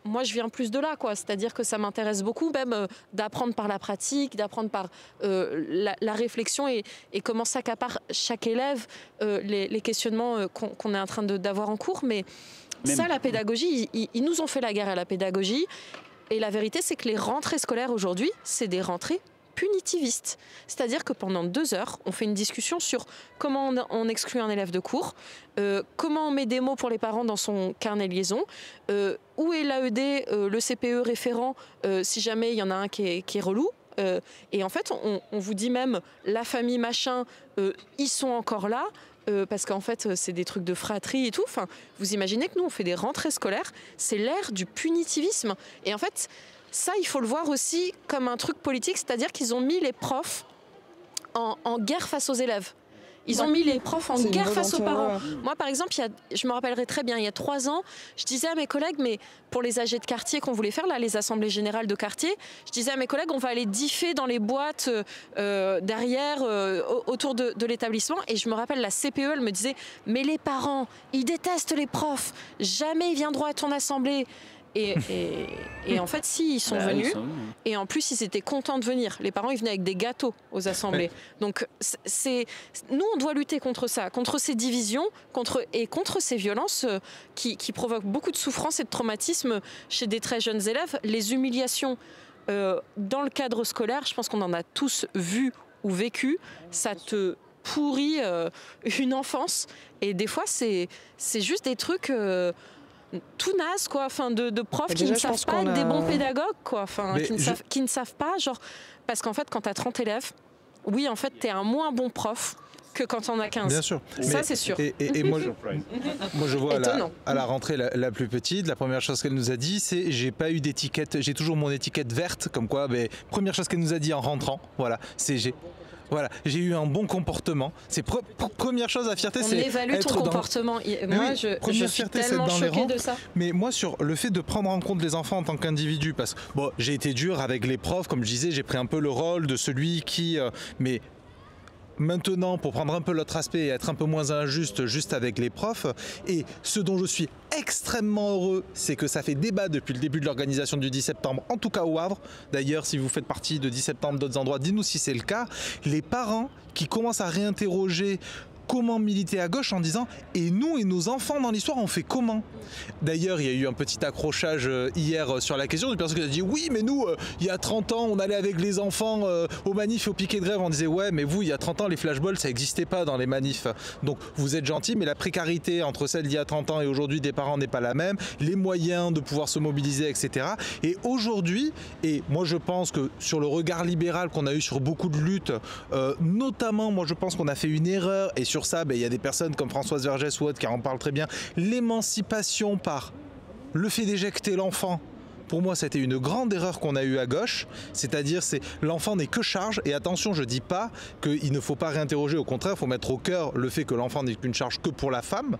moi, je viens plus de là, quoi. C'est-à-dire que ça m'intéresse beaucoup, même d'apprendre par la pratique, d'apprendre par la réflexion et comment s'accapare chaque élève les questionnements qu'on est en train d'avoir en cours. Mais ça, la pédagogie, ils nous ont fait la guerre à la pédagogie. Et la vérité, c'est que les rentrées scolaires aujourd'hui, c'est des rentrées punitivistes. C'est-à-dire que pendant 2 heures, on fait une discussion sur comment on exclut un élève de cours, comment on met des mots pour les parents dans son carnet liaison, où est l'AED, le CPE référent, si jamais il y en a un qui est relou. Et en fait, on vous dit même, la famille machin, ils sont encore là. Parce qu'en fait, c'est des trucs de fratrie et tout. Vous imaginez que nous, on fait des rentrées scolaires, c'est l'ère du punitivisme. Et en fait, ça, il faut le voir aussi comme un truc politique, c'est-à-dire qu'ils ont mis les profs en guerre face aux élèves. Ils ont mis les profs en guerre face aux parents. Moi, par exemple, je me rappellerai très bien, il y a 3 ans, je disais à mes collègues, mais pour les AG de quartier qu'on voulait faire, là, les assemblées générales de quartier, je disais à mes collègues, on va aller differ dans les boîtes derrière, autour de l'établissement. Et je me rappelle, la CPE, elle me disait, mais les parents, ils détestent les profs, jamais ils viendront à ton assemblée. Et en fait, si, ils sont venus. Et en plus, ils étaient contents de venir. Les parents, ils venaient avec des gâteaux aux assemblées. Donc, nous, on doit lutter contre ça, contre ces divisions contre ces violences qui provoquent beaucoup de souffrance et de traumatisme chez des très jeunes élèves. Les humiliations dans le cadre scolaire, je pense qu'on en a tous vu ou vécu. Ça te pourrit une enfance. Et des fois, c'est juste des trucs... tout naze, quoi, de profs qui ne savent pas être des bons pédagogues, quoi, qui ne savent pas, genre, parce qu'en fait, quand tu as 30 élèves, oui, en fait, tu es un moins bon prof que quand on a 15. Bien sûr. Ça, c'est sûr. Et moi, je vois à la rentrée la plus petite, la première chose qu'elle nous a dit, c'est j'ai pas eu d'étiquette, j'ai toujours mon étiquette verte, comme quoi, première chose qu'elle nous a dit en rentrant, voilà, c'est j'ai eu un bon comportement. C'est première chose à fierté, c'est évalue ton comportement. Moi, je suis tellement choquée de ça. Mais moi, sur le fait de prendre en compte les enfants en tant qu'individu, parce que j'ai été dur avec les profs, comme je disais, j'ai pris un peu le rôle de celui qui... mais maintenant, pour prendre un peu l'autre aspect et être un peu moins injuste juste avec les profs, et ce dont je suis extrêmement heureux, c'est que ça fait débat depuis le début de l'organisation du 10 septembre, en tout cas au Havre. D'ailleurs, si vous faites partie de 10 septembre d'autres endroits, dites-nous si c'est le cas. Les parents qui commencent à réinterroger comment militer à gauche en disant et nous et nos enfants dans l'histoire on fait comment? D'ailleurs il y a eu un petit accrochage hier sur la question d'une personne qui a dit oui mais nous il y a 30 ans on allait avec les enfants aux manifs et au piquet de grève, on disait ouais mais vous il y a 30 ans les flashballs ça n'existait pas dans les manifs, donc vous êtes gentils mais la précarité entre celle d'il y a 30 ans et aujourd'hui des parents n'est pas la même, les moyens de pouvoir se mobiliser etc. Et aujourd'hui, et moi je pense que sur le regard libéral qu'on a eu sur beaucoup de luttes, notamment moi je pense qu'on a fait une erreur et sur ça il y a des personnes comme Françoise Vergès ou autres qui en parlent très bien, l'émancipation par le fait d'éjecter l'enfant. Pour moi, c'était une grande erreur qu'on a eue à gauche, c'est-à-dire l'enfant n'est que charge, et attention, je ne dis pas qu'il ne faut pas réinterroger, au contraire, il faut mettre au cœur le fait que l'enfant n'est qu'une charge que pour la femme,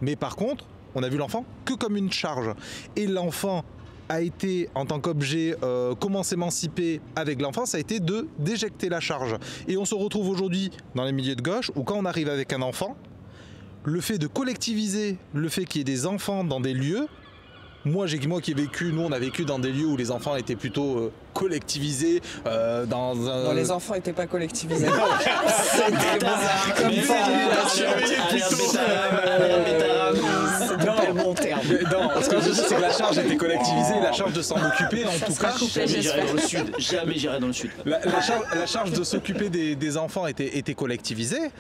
mais par contre, on a vu l'enfant que comme une charge. Et l'enfant a été, en tant qu'objet, comment s'émanciper avec l'enfant, ça a été d'éjecter la charge. Et on se retrouve aujourd'hui dans les milieux de gauche, où quand on arrive avec un enfant, le fait de collectiviser, le fait qu'il y ait des enfants dans des lieux, moi qui ai vécu, nous on a vécu dans des lieux où les enfants étaient plutôt collectivisés dans un... Non, les enfants n'étaient pas collectivisés. C'était pas le bon terme. Non, ce que je dis c'est que la charge était collectivisée, la charge de s'en occuper en tout cas. Jamais j'irai dans le sud. La charge de s'occuper des enfants était collectivisée.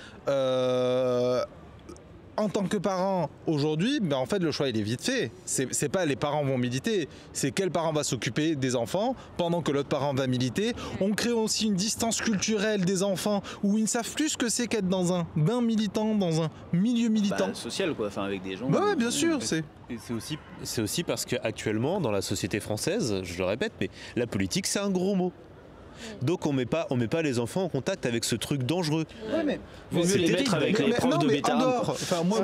En tant que parent, aujourd'hui, en fait, le choix il est vite fait. C'est pas les parents vont militer, c'est quel parent va s'occuper des enfants pendant que l'autre parent va militer. On crée aussi une distance culturelle des enfants où ils ne savent plus ce que c'est qu'être dans un bain militant, dans un milieu militant. Social quoi, enfin avec des gens. Ouais, bien sûr, c'est aussi parce qu'actuellement, dans la société française, je le répète, mais la politique c'est un gros mot. Donc on met pas les enfants en contact avec ce truc dangereux. Ouais, mais vaut mieux les mettre avec les profs de bêta. Enfin moi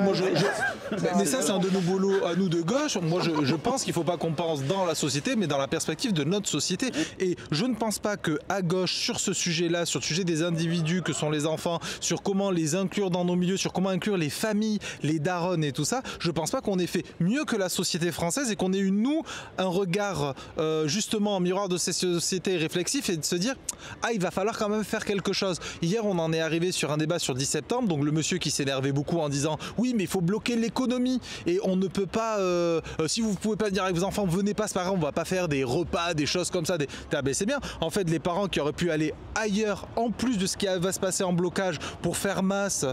mais ça c'est un de nos boulots à nous de gauche. Moi je pense qu'il faut pas qu'on pense dans la société mais dans la perspective de notre société. Et je ne pense pas que à gauche sur ce sujet-là, sur le sujet des individus que sont les enfants, sur comment les inclure dans nos milieux, sur comment inclure les familles, les darons et tout ça, je pense pas qu'on ait fait mieux que la société française et qu'on ait eu nous un regard justement en miroir de ces sociétés réflexifs et de se dire ah il va falloir quand même faire quelque chose. Hier on en est arrivé sur un débat sur 10 septembre, donc le monsieur qui s'énervait beaucoup en disant oui mais il faut bloquer l'économie et on ne peut pas si vous pouvez pas dire avec vos enfants venez pas, c'est pas grave, on va pas faire des repas, des choses comme ça, c'est bien. En fait les parents qui auraient pu aller ailleurs en plus de ce qui va se passer en blocage pour faire masse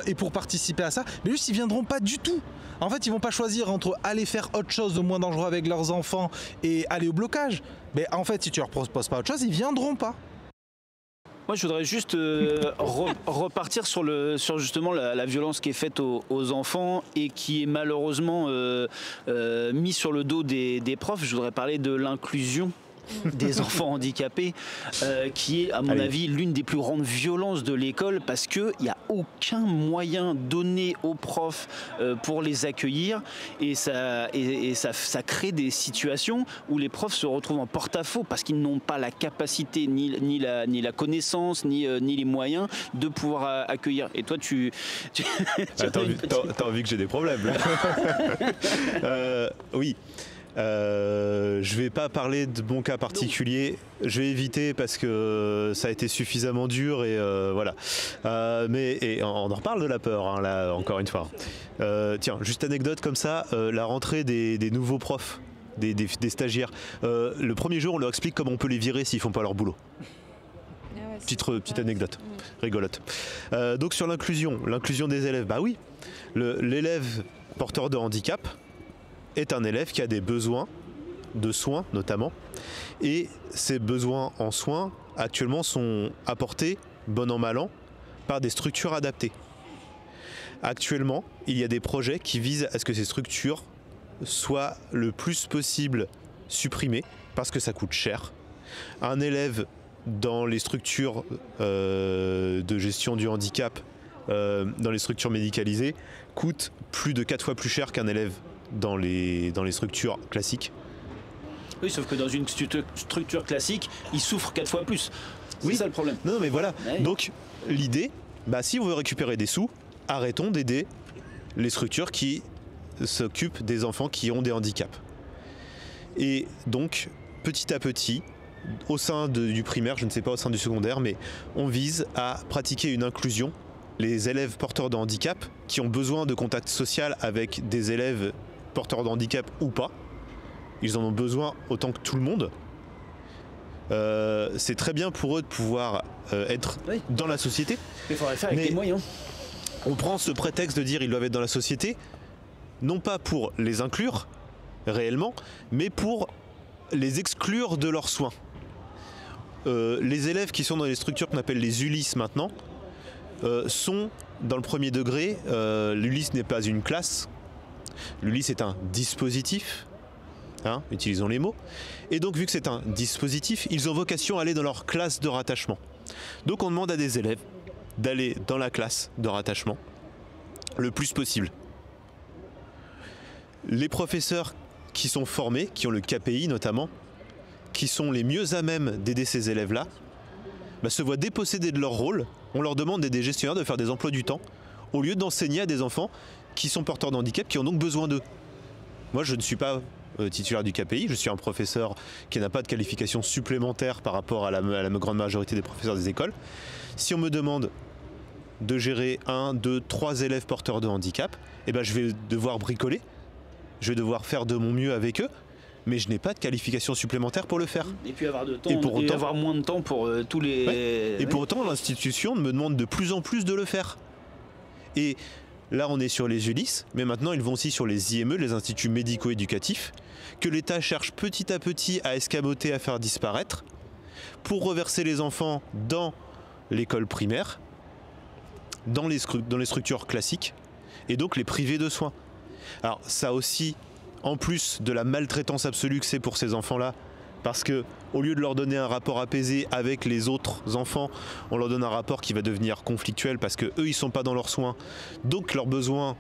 et pour participer à ça, mais juste ils viendront pas du tout. En fait ils vont pas choisir entre aller faire autre chose de moins dangereux avec leurs enfants et aller au blocage. Mais en fait si tu leur proposes pas autre chose, ils viendront pas. Moi, je voudrais juste repartir sur justement la violence qui est faite aux enfants et qui est malheureusement mise sur le dos des profs. Je voudrais parler de l'inclusion des enfants handicapés, qui est à mon avis l'une des plus grandes violences de l'école parce qu'il n'y a aucun moyen donné aux profs pour les accueillir et ça crée des situations où les profs se retrouvent en porte-à-faux parce qu'ils n'ont pas la capacité ni la connaissance ni les moyens de pouvoir accueillir. Et toi t'as envie que j'ai des problèmes. Oui. Je vais pas parler de mon cas particulier, je vais éviter parce que ça a été suffisamment dur et voilà. Mais on en reparle de la peur, hein, là encore une fois. Tiens, juste anecdote comme ça, la rentrée des nouveaux profs, des stagiaires. Le premier jour, on leur explique comment on peut les virer s'ils font pas leur boulot. Petite anecdote, rigolote. Donc sur l'inclusion des élèves, bah oui, l'élève porteur de handicap est un élève qui a des besoins de soins notamment, et ces besoins en soins actuellement sont apportés, bon an mal an, par des structures adaptées. Actuellement, il y a des projets qui visent à ce que ces structures soient le plus possible supprimées, parce que ça coûte cher. Un élève dans les structures de gestion du handicap, dans les structures médicalisées, coûte plus de 4 fois plus cher qu'un élève dans les structures classiques. Oui, sauf que dans une structure classique, ils souffrent 4 fois plus. C'est ça le problème. Non, mais voilà. Ouais. Donc, l'idée, si on veut récupérer des sous, arrêtons d'aider les structures qui s'occupent des enfants qui ont des handicaps. Et donc, petit à petit, au sein du primaire, je ne sais pas au sein du secondaire, mais on vise à pratiquer une inclusion les élèves porteurs de handicap qui ont besoin de contact social avec des élèves porteurs de handicap ou pas. Ils en ont besoin autant que tout le monde. C'est très bien pour eux de pouvoir être dans la société. Mais il faudrait faire avec les moyens. On prend ce prétexte de dire qu'ils doivent être dans la société, non pas pour les inclure réellement, mais pour les exclure de leurs soins. Les élèves qui sont dans les structures qu'on appelle les ULIS maintenant sont dans le premier degré. L'ULIS n'est pas une classe, l'ULIS est un dispositif. Utilisons les mots. Et donc, vu que c'est un dispositif, ils ont vocation à aller dans leur classe de rattachement. Donc, on demande à des élèves d'aller dans la classe de rattachement le plus possible. Les professeurs qui sont formés, qui ont le KPI notamment, qui sont les mieux à même d'aider ces élèves-là, se voient dépossédés de leur rôle. On leur demande d'aider des gestionnaires de faire des emplois du temps, au lieu d'enseigner à des enfants qui sont porteurs de handicap, qui ont donc besoin d'eux. Moi, je ne suis pas titulaire du KPI, je suis un professeur qui n'a pas de qualification supplémentaire par rapport à la grande majorité des professeurs des écoles. Si on me demande de gérer 1, 2, 3 élèves porteurs de handicap, je vais devoir bricoler, je vais devoir faire de mon mieux avec eux, mais je n'ai pas de qualification supplémentaire pour le faire. Et puis avoir de temps, et avoir moins de temps pour tous les... Ouais. Et pour autant, l'institution me demande de plus en plus de le faire. Et là, on est sur les ULIS, mais maintenant, ils vont aussi sur les IME, les instituts médico-éducatifs, que l'État cherche petit à petit à escamoter, à faire disparaître, pour reverser les enfants dans l'école primaire, dans les structures classiques, et donc les priver de soins. Alors ça aussi, en plus de la maltraitance absolue que c'est pour ces enfants-là, parce que au lieu de leur donner un rapport apaisé avec les autres enfants, on leur donne un rapport qui va devenir conflictuel parce que eux ils sont pas dans leurs soins, donc leurs besoins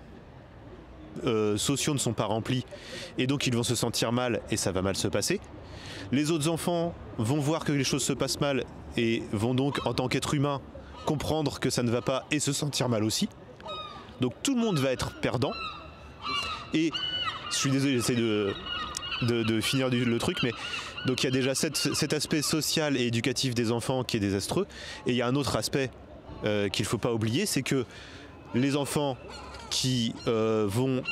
sociaux ne sont pas remplis et donc ils vont se sentir mal et ça va mal se passer. Les autres enfants vont voir que les choses se passent mal et vont donc en tant qu'être humain comprendre que ça ne va pas et se sentir mal aussi. Donc tout le monde va être perdant. Et je suis désolé, j'essaie de finir le truc, mais donc il y a déjà cet aspect social et éducatif des enfants qui est désastreux. Et il y a un autre aspect qu'il ne faut pas oublier, c'est que les enfants qui vont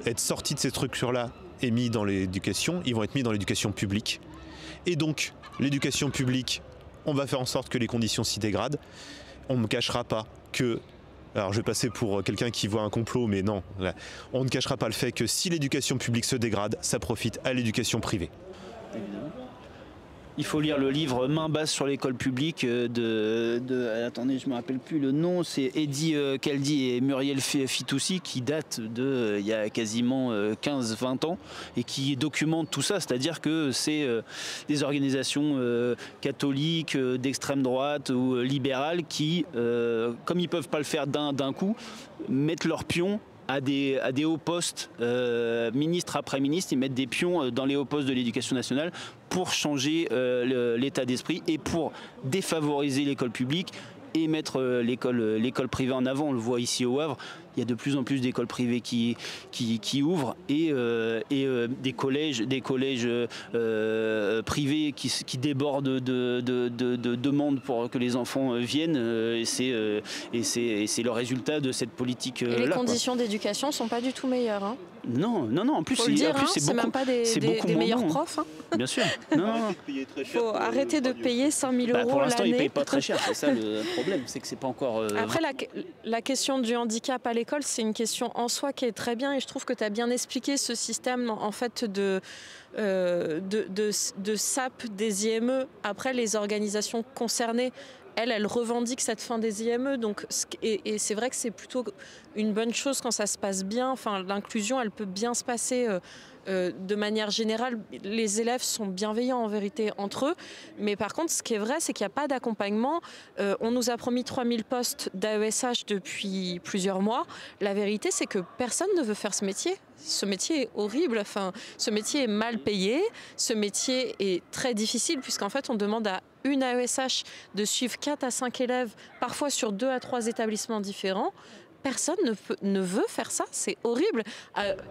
être sortis de ces structures-là et mis dans l'éducation, ils vont être mis dans l'éducation publique. Et donc, l'éducation publique, on va faire en sorte que les conditions s'y dégradent. On ne me cachera pas que... Alors je vais passer pour quelqu'un qui voit un complot, mais non. Là, on ne cachera pas le fait que si l'éducation publique se dégrade, ça profite à l'éducation privée. Il faut lire le livre Main basse sur l'école publique attendez, je ne me rappelle plus le nom, c'est Eddy Caldi et Muriel Fitoussi qui date de il y a quasiment 15-20 ans et qui documente tout ça, c'est-à-dire que c'est des organisations catholiques, d'extrême droite ou libérales qui, comme ils ne peuvent pas le faire d'un coup, mettent leurs pions à des hauts postes, ministre après ministre, ils mettent des pions dans les hauts postes de l'éducation nationale pour changer l'état d'esprit et pour défavoriser l'école publique et mettre l'école privée en avant. On le voit ici au Havre, il y a de plus en plus d'écoles privées qui ouvrent et des collèges privés qui débordent de demandes pour que les enfants viennent. Et c'est le résultat de cette politique-là. Et les conditions d'éducation ne sont pas du tout meilleures. Hein. Non. En plus, c'est même pas des meilleurs profs. Hein. Bien sûr. Non. Il faut arrêter de payer 100 000 euros l'année. Pour l'instant, ils ne payent pas très cher. C'est ça le problème, c'est que c'est pas encore... Après, la question du handicap à l'école, c'est une question en soi qui est très bien et je trouve que tu as bien expliqué ce système en fait de SAP des IME. Après, les organisations concernées, elles revendiquent cette fin des IME. Donc, et c'est vrai que c'est plutôt une bonne chose quand ça se passe bien. Enfin, l'inclusion, elle peut bien se passer de manière générale. Les élèves sont bienveillants en vérité entre eux. Mais par contre, ce qui est vrai, c'est qu'il n'y a pas d'accompagnement. On nous a promis 3000 postes d'AESH depuis plusieurs mois. La vérité, c'est que personne ne veut faire ce métier. Ce métier est horrible, enfin, ce métier est mal payé, ce métier est très difficile puisqu'en fait on demande à une AESH de suivre 4 à 5 élèves, parfois sur 2 à 3 établissements différents. Personne ne veut faire ça, c'est horrible.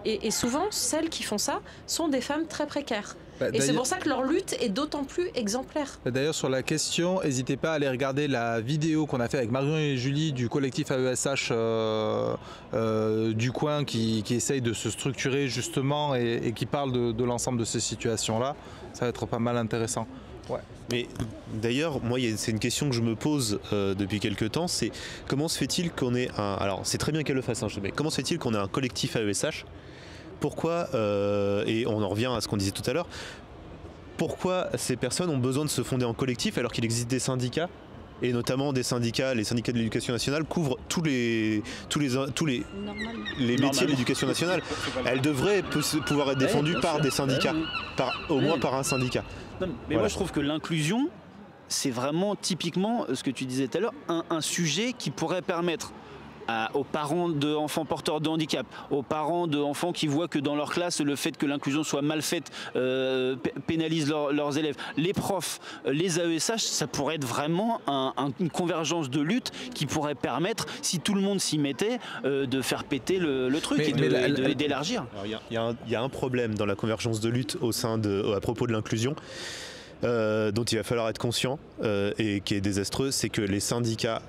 Et souvent, celles qui font ça sont des femmes très précaires. Et c'est pour ça que leur lutte est d'autant plus exemplaire. D'ailleurs, sur la question, n'hésitez pas à aller regarder la vidéo qu'on a fait avec Marion et Julie du collectif AESH du coin qui essaye de se structurer justement et qui parle de l'ensemble de ces situations-là. Ça va être pas mal intéressant. Ouais. Mais d'ailleurs, moi, c'est une question que je me pose depuis quelques temps, c'est comment se fait-il qu'on ait un... Alors, c'est très bien qu'elle le fasse, hein, mais comment se fait-il qu'on ait un collectif AESH ? Pourquoi, et on en revient à ce qu'on disait tout à l'heure, pourquoi ces personnes ont besoin de se fonder en collectif alors qu'il existe des syndicats, et notamment des syndicats, les syndicats de l'éducation nationale couvrent tous les métiers de l'éducation nationale. Elles devraient pouvoir être défendues par des syndicats, au moins par un syndicat. Non, mais moi je trouve que l'inclusion, c'est vraiment typiquement ce que tu disais tout à l'heure, un sujet qui pourrait permettre aux parents d'enfants porteurs de handicap, aux parents d'enfants qui voient que dans leur classe, le fait que l'inclusion soit mal faite pénalise leurs élèves. Les profs, les AESH, ça pourrait être vraiment une convergence de lutte qui pourrait permettre, si tout le monde s'y mettait, de faire péter le truc et d'élargir. Il y a un problème dans la convergence de lutte à propos de l'inclusion. Dont il va falloir être conscient et qui est désastreux, c'est que les syndicats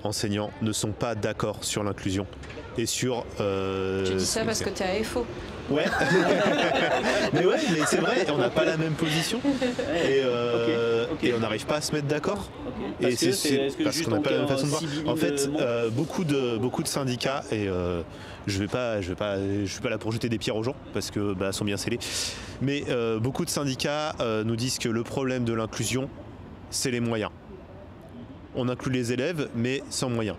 enseignants ne sont pas d'accord sur l'inclusion et sur... Tu dis ça parce que t'es à FO. Ouais. mais c'est vrai, on n'a pas la même position et on n'arrive pas à se mettre d'accord. Et c'est parce qu'on n'a pas la même façon de voir. En fait, beaucoup de syndicats et je suis pas là pour jeter des pierres aux gens parce que sont bien scellés. Mais beaucoup de syndicats nous disent que le problème de l'inclusion, c'est les moyens. On inclut les élèves, mais sans moyens.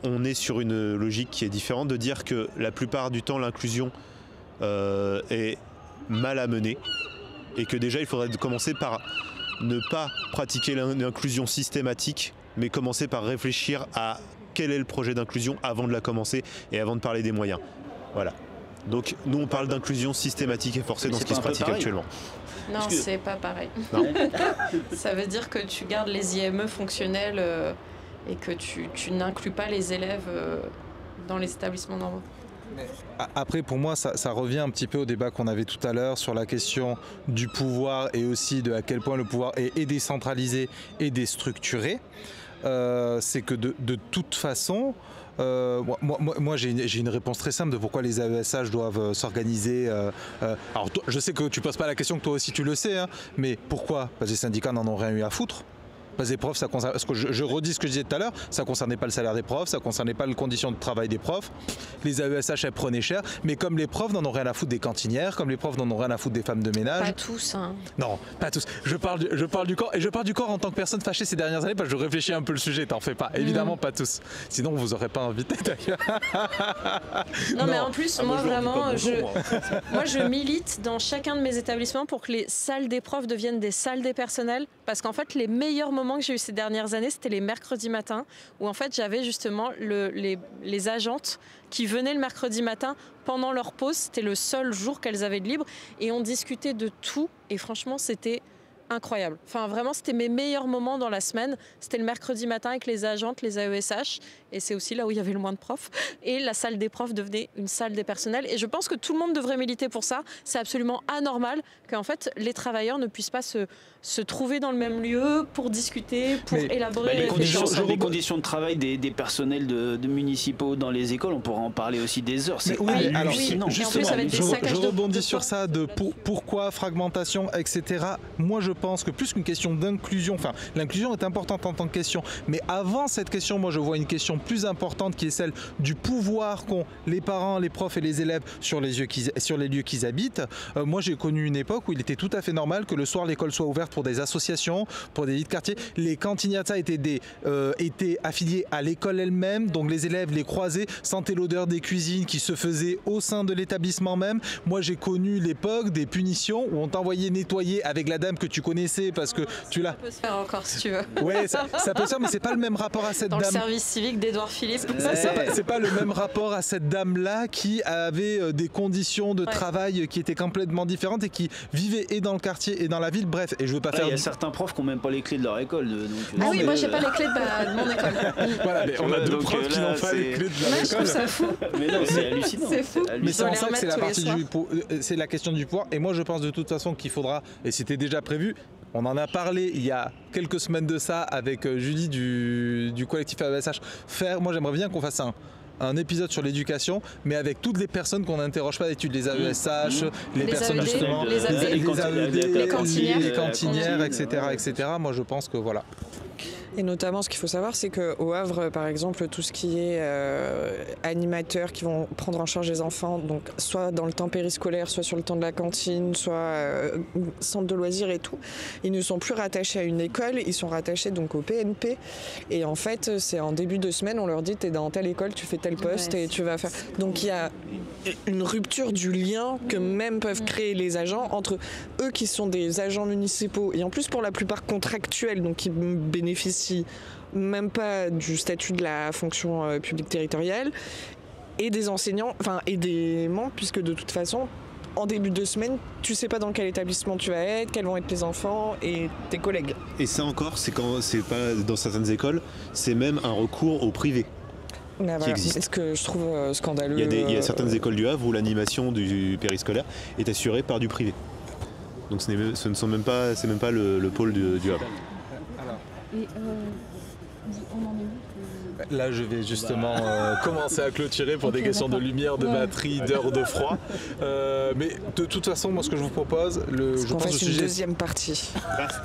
On est sur une logique qui est différente, de dire que la plupart du temps, l'inclusion est mal amenée et que déjà, il faudrait commencer par ne pas pratiquer l'inclusion systématique, mais commencer par réfléchir à quel est le projet d'inclusion avant de la commencer et avant de parler des moyens. Voilà. Donc, nous, on parle d'inclusion systématique et forcée dans ce qui se pratique actuellement. Non, c'est pas pareil. Ça veut dire que tu gardes les IME fonctionnels et que tu n'inclus pas les élèves dans les établissements normaux. Après, pour moi, ça revient un petit peu au débat qu'on avait tout à l'heure sur la question du pouvoir et aussi de à quel point le pouvoir est décentralisé et déstructuré. C'est que de toute façon... moi j'ai une réponse très simple de pourquoi les AESH doivent s'organiser. Alors je sais que tu poses pas la question, que toi aussi tu le sais, hein, mais pourquoi ? Parce que les syndicats n'en ont rien eu à foutre. Parce que les profs, ça concerne, parce que je redis ce que je disais tout à l'heure, ça concernait pas le salaire des profs, ça concernait pas les conditions de travail des profs. Les AESH, elles prenaient cher, mais comme les profs n'en ont rien à foutre des cantinières, comme les profs n'en ont rien à foutre des femmes de ménage. Pas tous, hein. Non, pas tous. Je parle du corps, et je parle du corps en tant que personne fâchée ces dernières années, parce que je réfléchis un peu le sujet, t'en fais pas. Évidemment, pas tous. Sinon, vous aurez pas invité d'ailleurs. Non, mais en plus, moi vraiment, je milite dans chacun de mes établissements pour que les salles des profs deviennent des salles des personnels, parce qu'en fait, les meilleurs moments que j'ai eu ces dernières années, c'était les mercredis matins, où en fait j'avais justement les agentes qui venaient le mercredi matin pendant leur pause. C'était le seul jour qu'elles avaient de libre et on discutait de tout et franchement c'était incroyable. Enfin vraiment c'était mes meilleurs moments dans la semaine. C'était le mercredi matin avec les agentes, les AESH et c'est aussi là où il y avait le moins de profs. Et la salle des profs devenait une salle des personnels et je pense que tout le monde devrait militer pour ça. C'est absolument anormal qu'en fait les travailleurs ne puissent pas se trouver dans le même lieu pour discuter, pour élaborer les conditions de travail des personnels de municipaux dans les écoles, on pourra en parler aussi des heures. C'est hallucinant. Justement, je rebondis sur ça de pourquoi fragmentation, etc. Moi je pense que plus qu'une question d'inclusion, enfin l'inclusion est importante en tant que question, mais avant cette question, moi je vois une question plus importante qui est celle du pouvoir qu'ont les parents, les profs et les élèves sur les lieux qu'ils habitent. Moi j'ai connu une époque où il était tout à fait normal que le soir l'école soit ouverte pour des associations, pour des lits de quartier. Les cantiniata étaient affiliés à l'école elle-même, donc les élèves les croisaient, sentaient l'odeur des cuisines qui se faisaient au sein de l'établissement même. Moi j'ai connu l'époque des punitions où on t'envoyait nettoyer avec la dame que tu connaissais parce que tu l'as. Ça peut se faire encore si tu veux. Ouais, ça peut se faire, mais c'est pas le même rapport à cette Dans dame. le service civique d'Édouard Philippe. C'est pas le même rapport à cette dame-là qui avait des conditions de travail qui étaient complètement différentes et qui vivait et dans le quartier et dans la ville. Bref, et je veux pas faire. Il y a certains profs qui n'ont même pas les clés de leur école. Ah oui, moi j'ai pas les clés de mon école. Voilà, mais on a deux profs qui n'ont pas les clés de leur école. Je trouve ça fou. Mais non, c'est hallucinant. C'est fou. Mais c'est en ça que c'est la partie c'est la question du pouvoir. Et moi je pense de toute façon qu'il faudra, et c'était déjà prévu, on en a parlé il y a quelques semaines de ça avec Julie du collectif AESH, moi j'aimerais bien qu'on fasse un épisode sur l'éducation, mais avec toutes les personnes qu'on n'interroge pas d'études, les AESH, les personnes AED, justement, les AED, les cantinières, cantinières, etc. Moi je pense que voilà. Et notamment, ce qu'il faut savoir, c'est qu'au Havre, par exemple, tout ce qui est animateurs qui vont prendre en charge les enfants, donc soit dans le temps périscolaire, soit sur le temps de la cantine, soit centre de loisirs et tout, ils ne sont plus rattachés à une école, ils sont rattachés donc au PNP. Et en fait, c'est en début de semaine, on leur dit t'es dans telle école, tu fais tel poste et tu vas faire. Donc il y a une rupture du lien que même peuvent créer les agents entre eux qui sont des agents municipaux et en plus pour la plupart contractuels, donc qui bénéficient même pas du statut de la fonction publique territoriale et des enseignants, enfin et des membres, puisque de toute façon en début de semaine tu sais pas dans quel établissement tu vas être, quels vont être tes enfants et tes collègues. Et ça encore, c'est quand c'est pas dans certaines écoles, c'est même un recours au privé. Voilà, c'est ce que je trouve scandaleux. Il y a certaines écoles du Havre où l'animation du périscolaire est assurée par du privé. Donc c'est même pas le pôle du Havre. Et on en est où? Là, je vais justement commencer à clôturer pour des questions de lumière, de batterie, d'heures de froid. Mais de toute façon, moi, ce que je vous propose, je pense fasse une deuxième partie.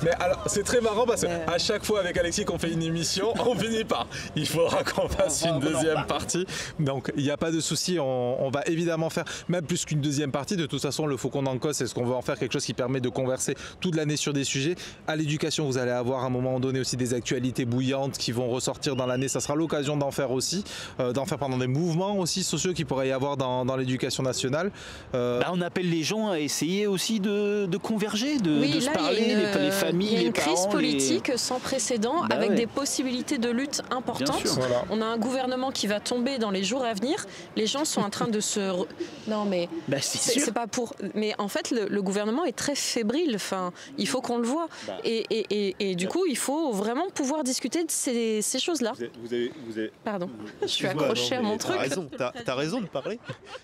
Mais alors, c'est très marrant parce qu'à chaque fois avec Alexis qu'on fait une émission, on finit par. Il faudra qu'on fasse une deuxième partie. Donc, il n'y a pas de souci. On va évidemment faire même plus qu'une deuxième partie. De toute façon, le Faucon d'Ancos, c'est ce qu'on veut en faire quelque chose qui permet de converser toute l'année sur des sujets. À l'éducation, vous allez avoir à un moment donné aussi des actualités bouillantes qui vont ressortir dans l'année. Ça sera l'occasion d'en faire aussi, pendant des mouvements aussi sociaux qu'il pourrait y avoir dans l'éducation nationale. On appelle les gens à essayer aussi de converger, de se parler, les familles, il y a les une parents. crise politique sans précédent avec des possibilités de lutte importantes. Voilà. On a un gouvernement qui va tomber dans les jours à venir. Les gens sont en train de se... Non mais c'est pas pour... Mais en fait, le gouvernement est très fébrile. Enfin, il faut qu'on le voit. Et du coup, il faut vraiment pouvoir discuter de ces choses-là. Pardon, je suis accrochée à mon truc. T'as raison de parler.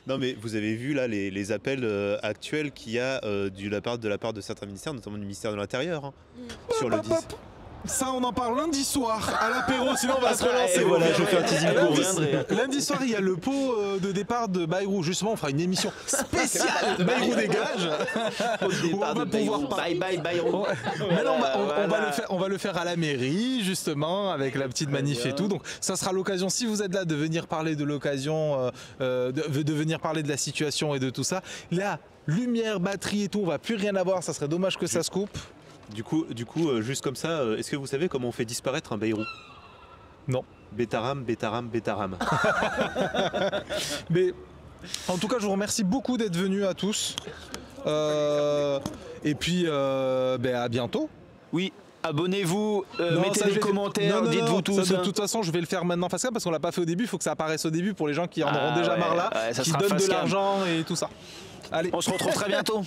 Non mais vous avez vu là les appels actuels qu'il y a de la part de certains ministères, notamment du ministère de l'Intérieur, sur le 10. Ça, on en parle lundi soir à l'apéro, sinon on va se relancer. Et voilà, je fais un teasing court. Lundi soir, il y a le pot de départ de Bayrou. Justement, on fera une émission spéciale de Bayrou dégage. On va pouvoir parler. Bye Bayrou. Mais non, on va le faire à la mairie, justement, avec la petite manif et tout. Donc, ça sera l'occasion, si vous êtes là, de venir parler de l'occasion, de venir parler de la situation et de tout ça. Là, lumière, batterie et tout, on va plus rien avoir. Ça serait dommage que ça se coupe. Du coup, juste comme ça, est-ce que vous savez comment on fait disparaître un Bayrou? Non. Bétaram. Mais en tout cas, je vous remercie beaucoup d'être venus à tous. Et puis, à bientôt. Oui. Abonnez-vous, mettez des commentaires, dites-vous tout ça. De toute façon, je vais le faire maintenant parce qu'on l'a pas fait au début. Il faut que ça apparaisse au début pour les gens qui en auront déjà marre là, qui donnent de l'argent et tout ça. Allez. On se retrouve très bientôt.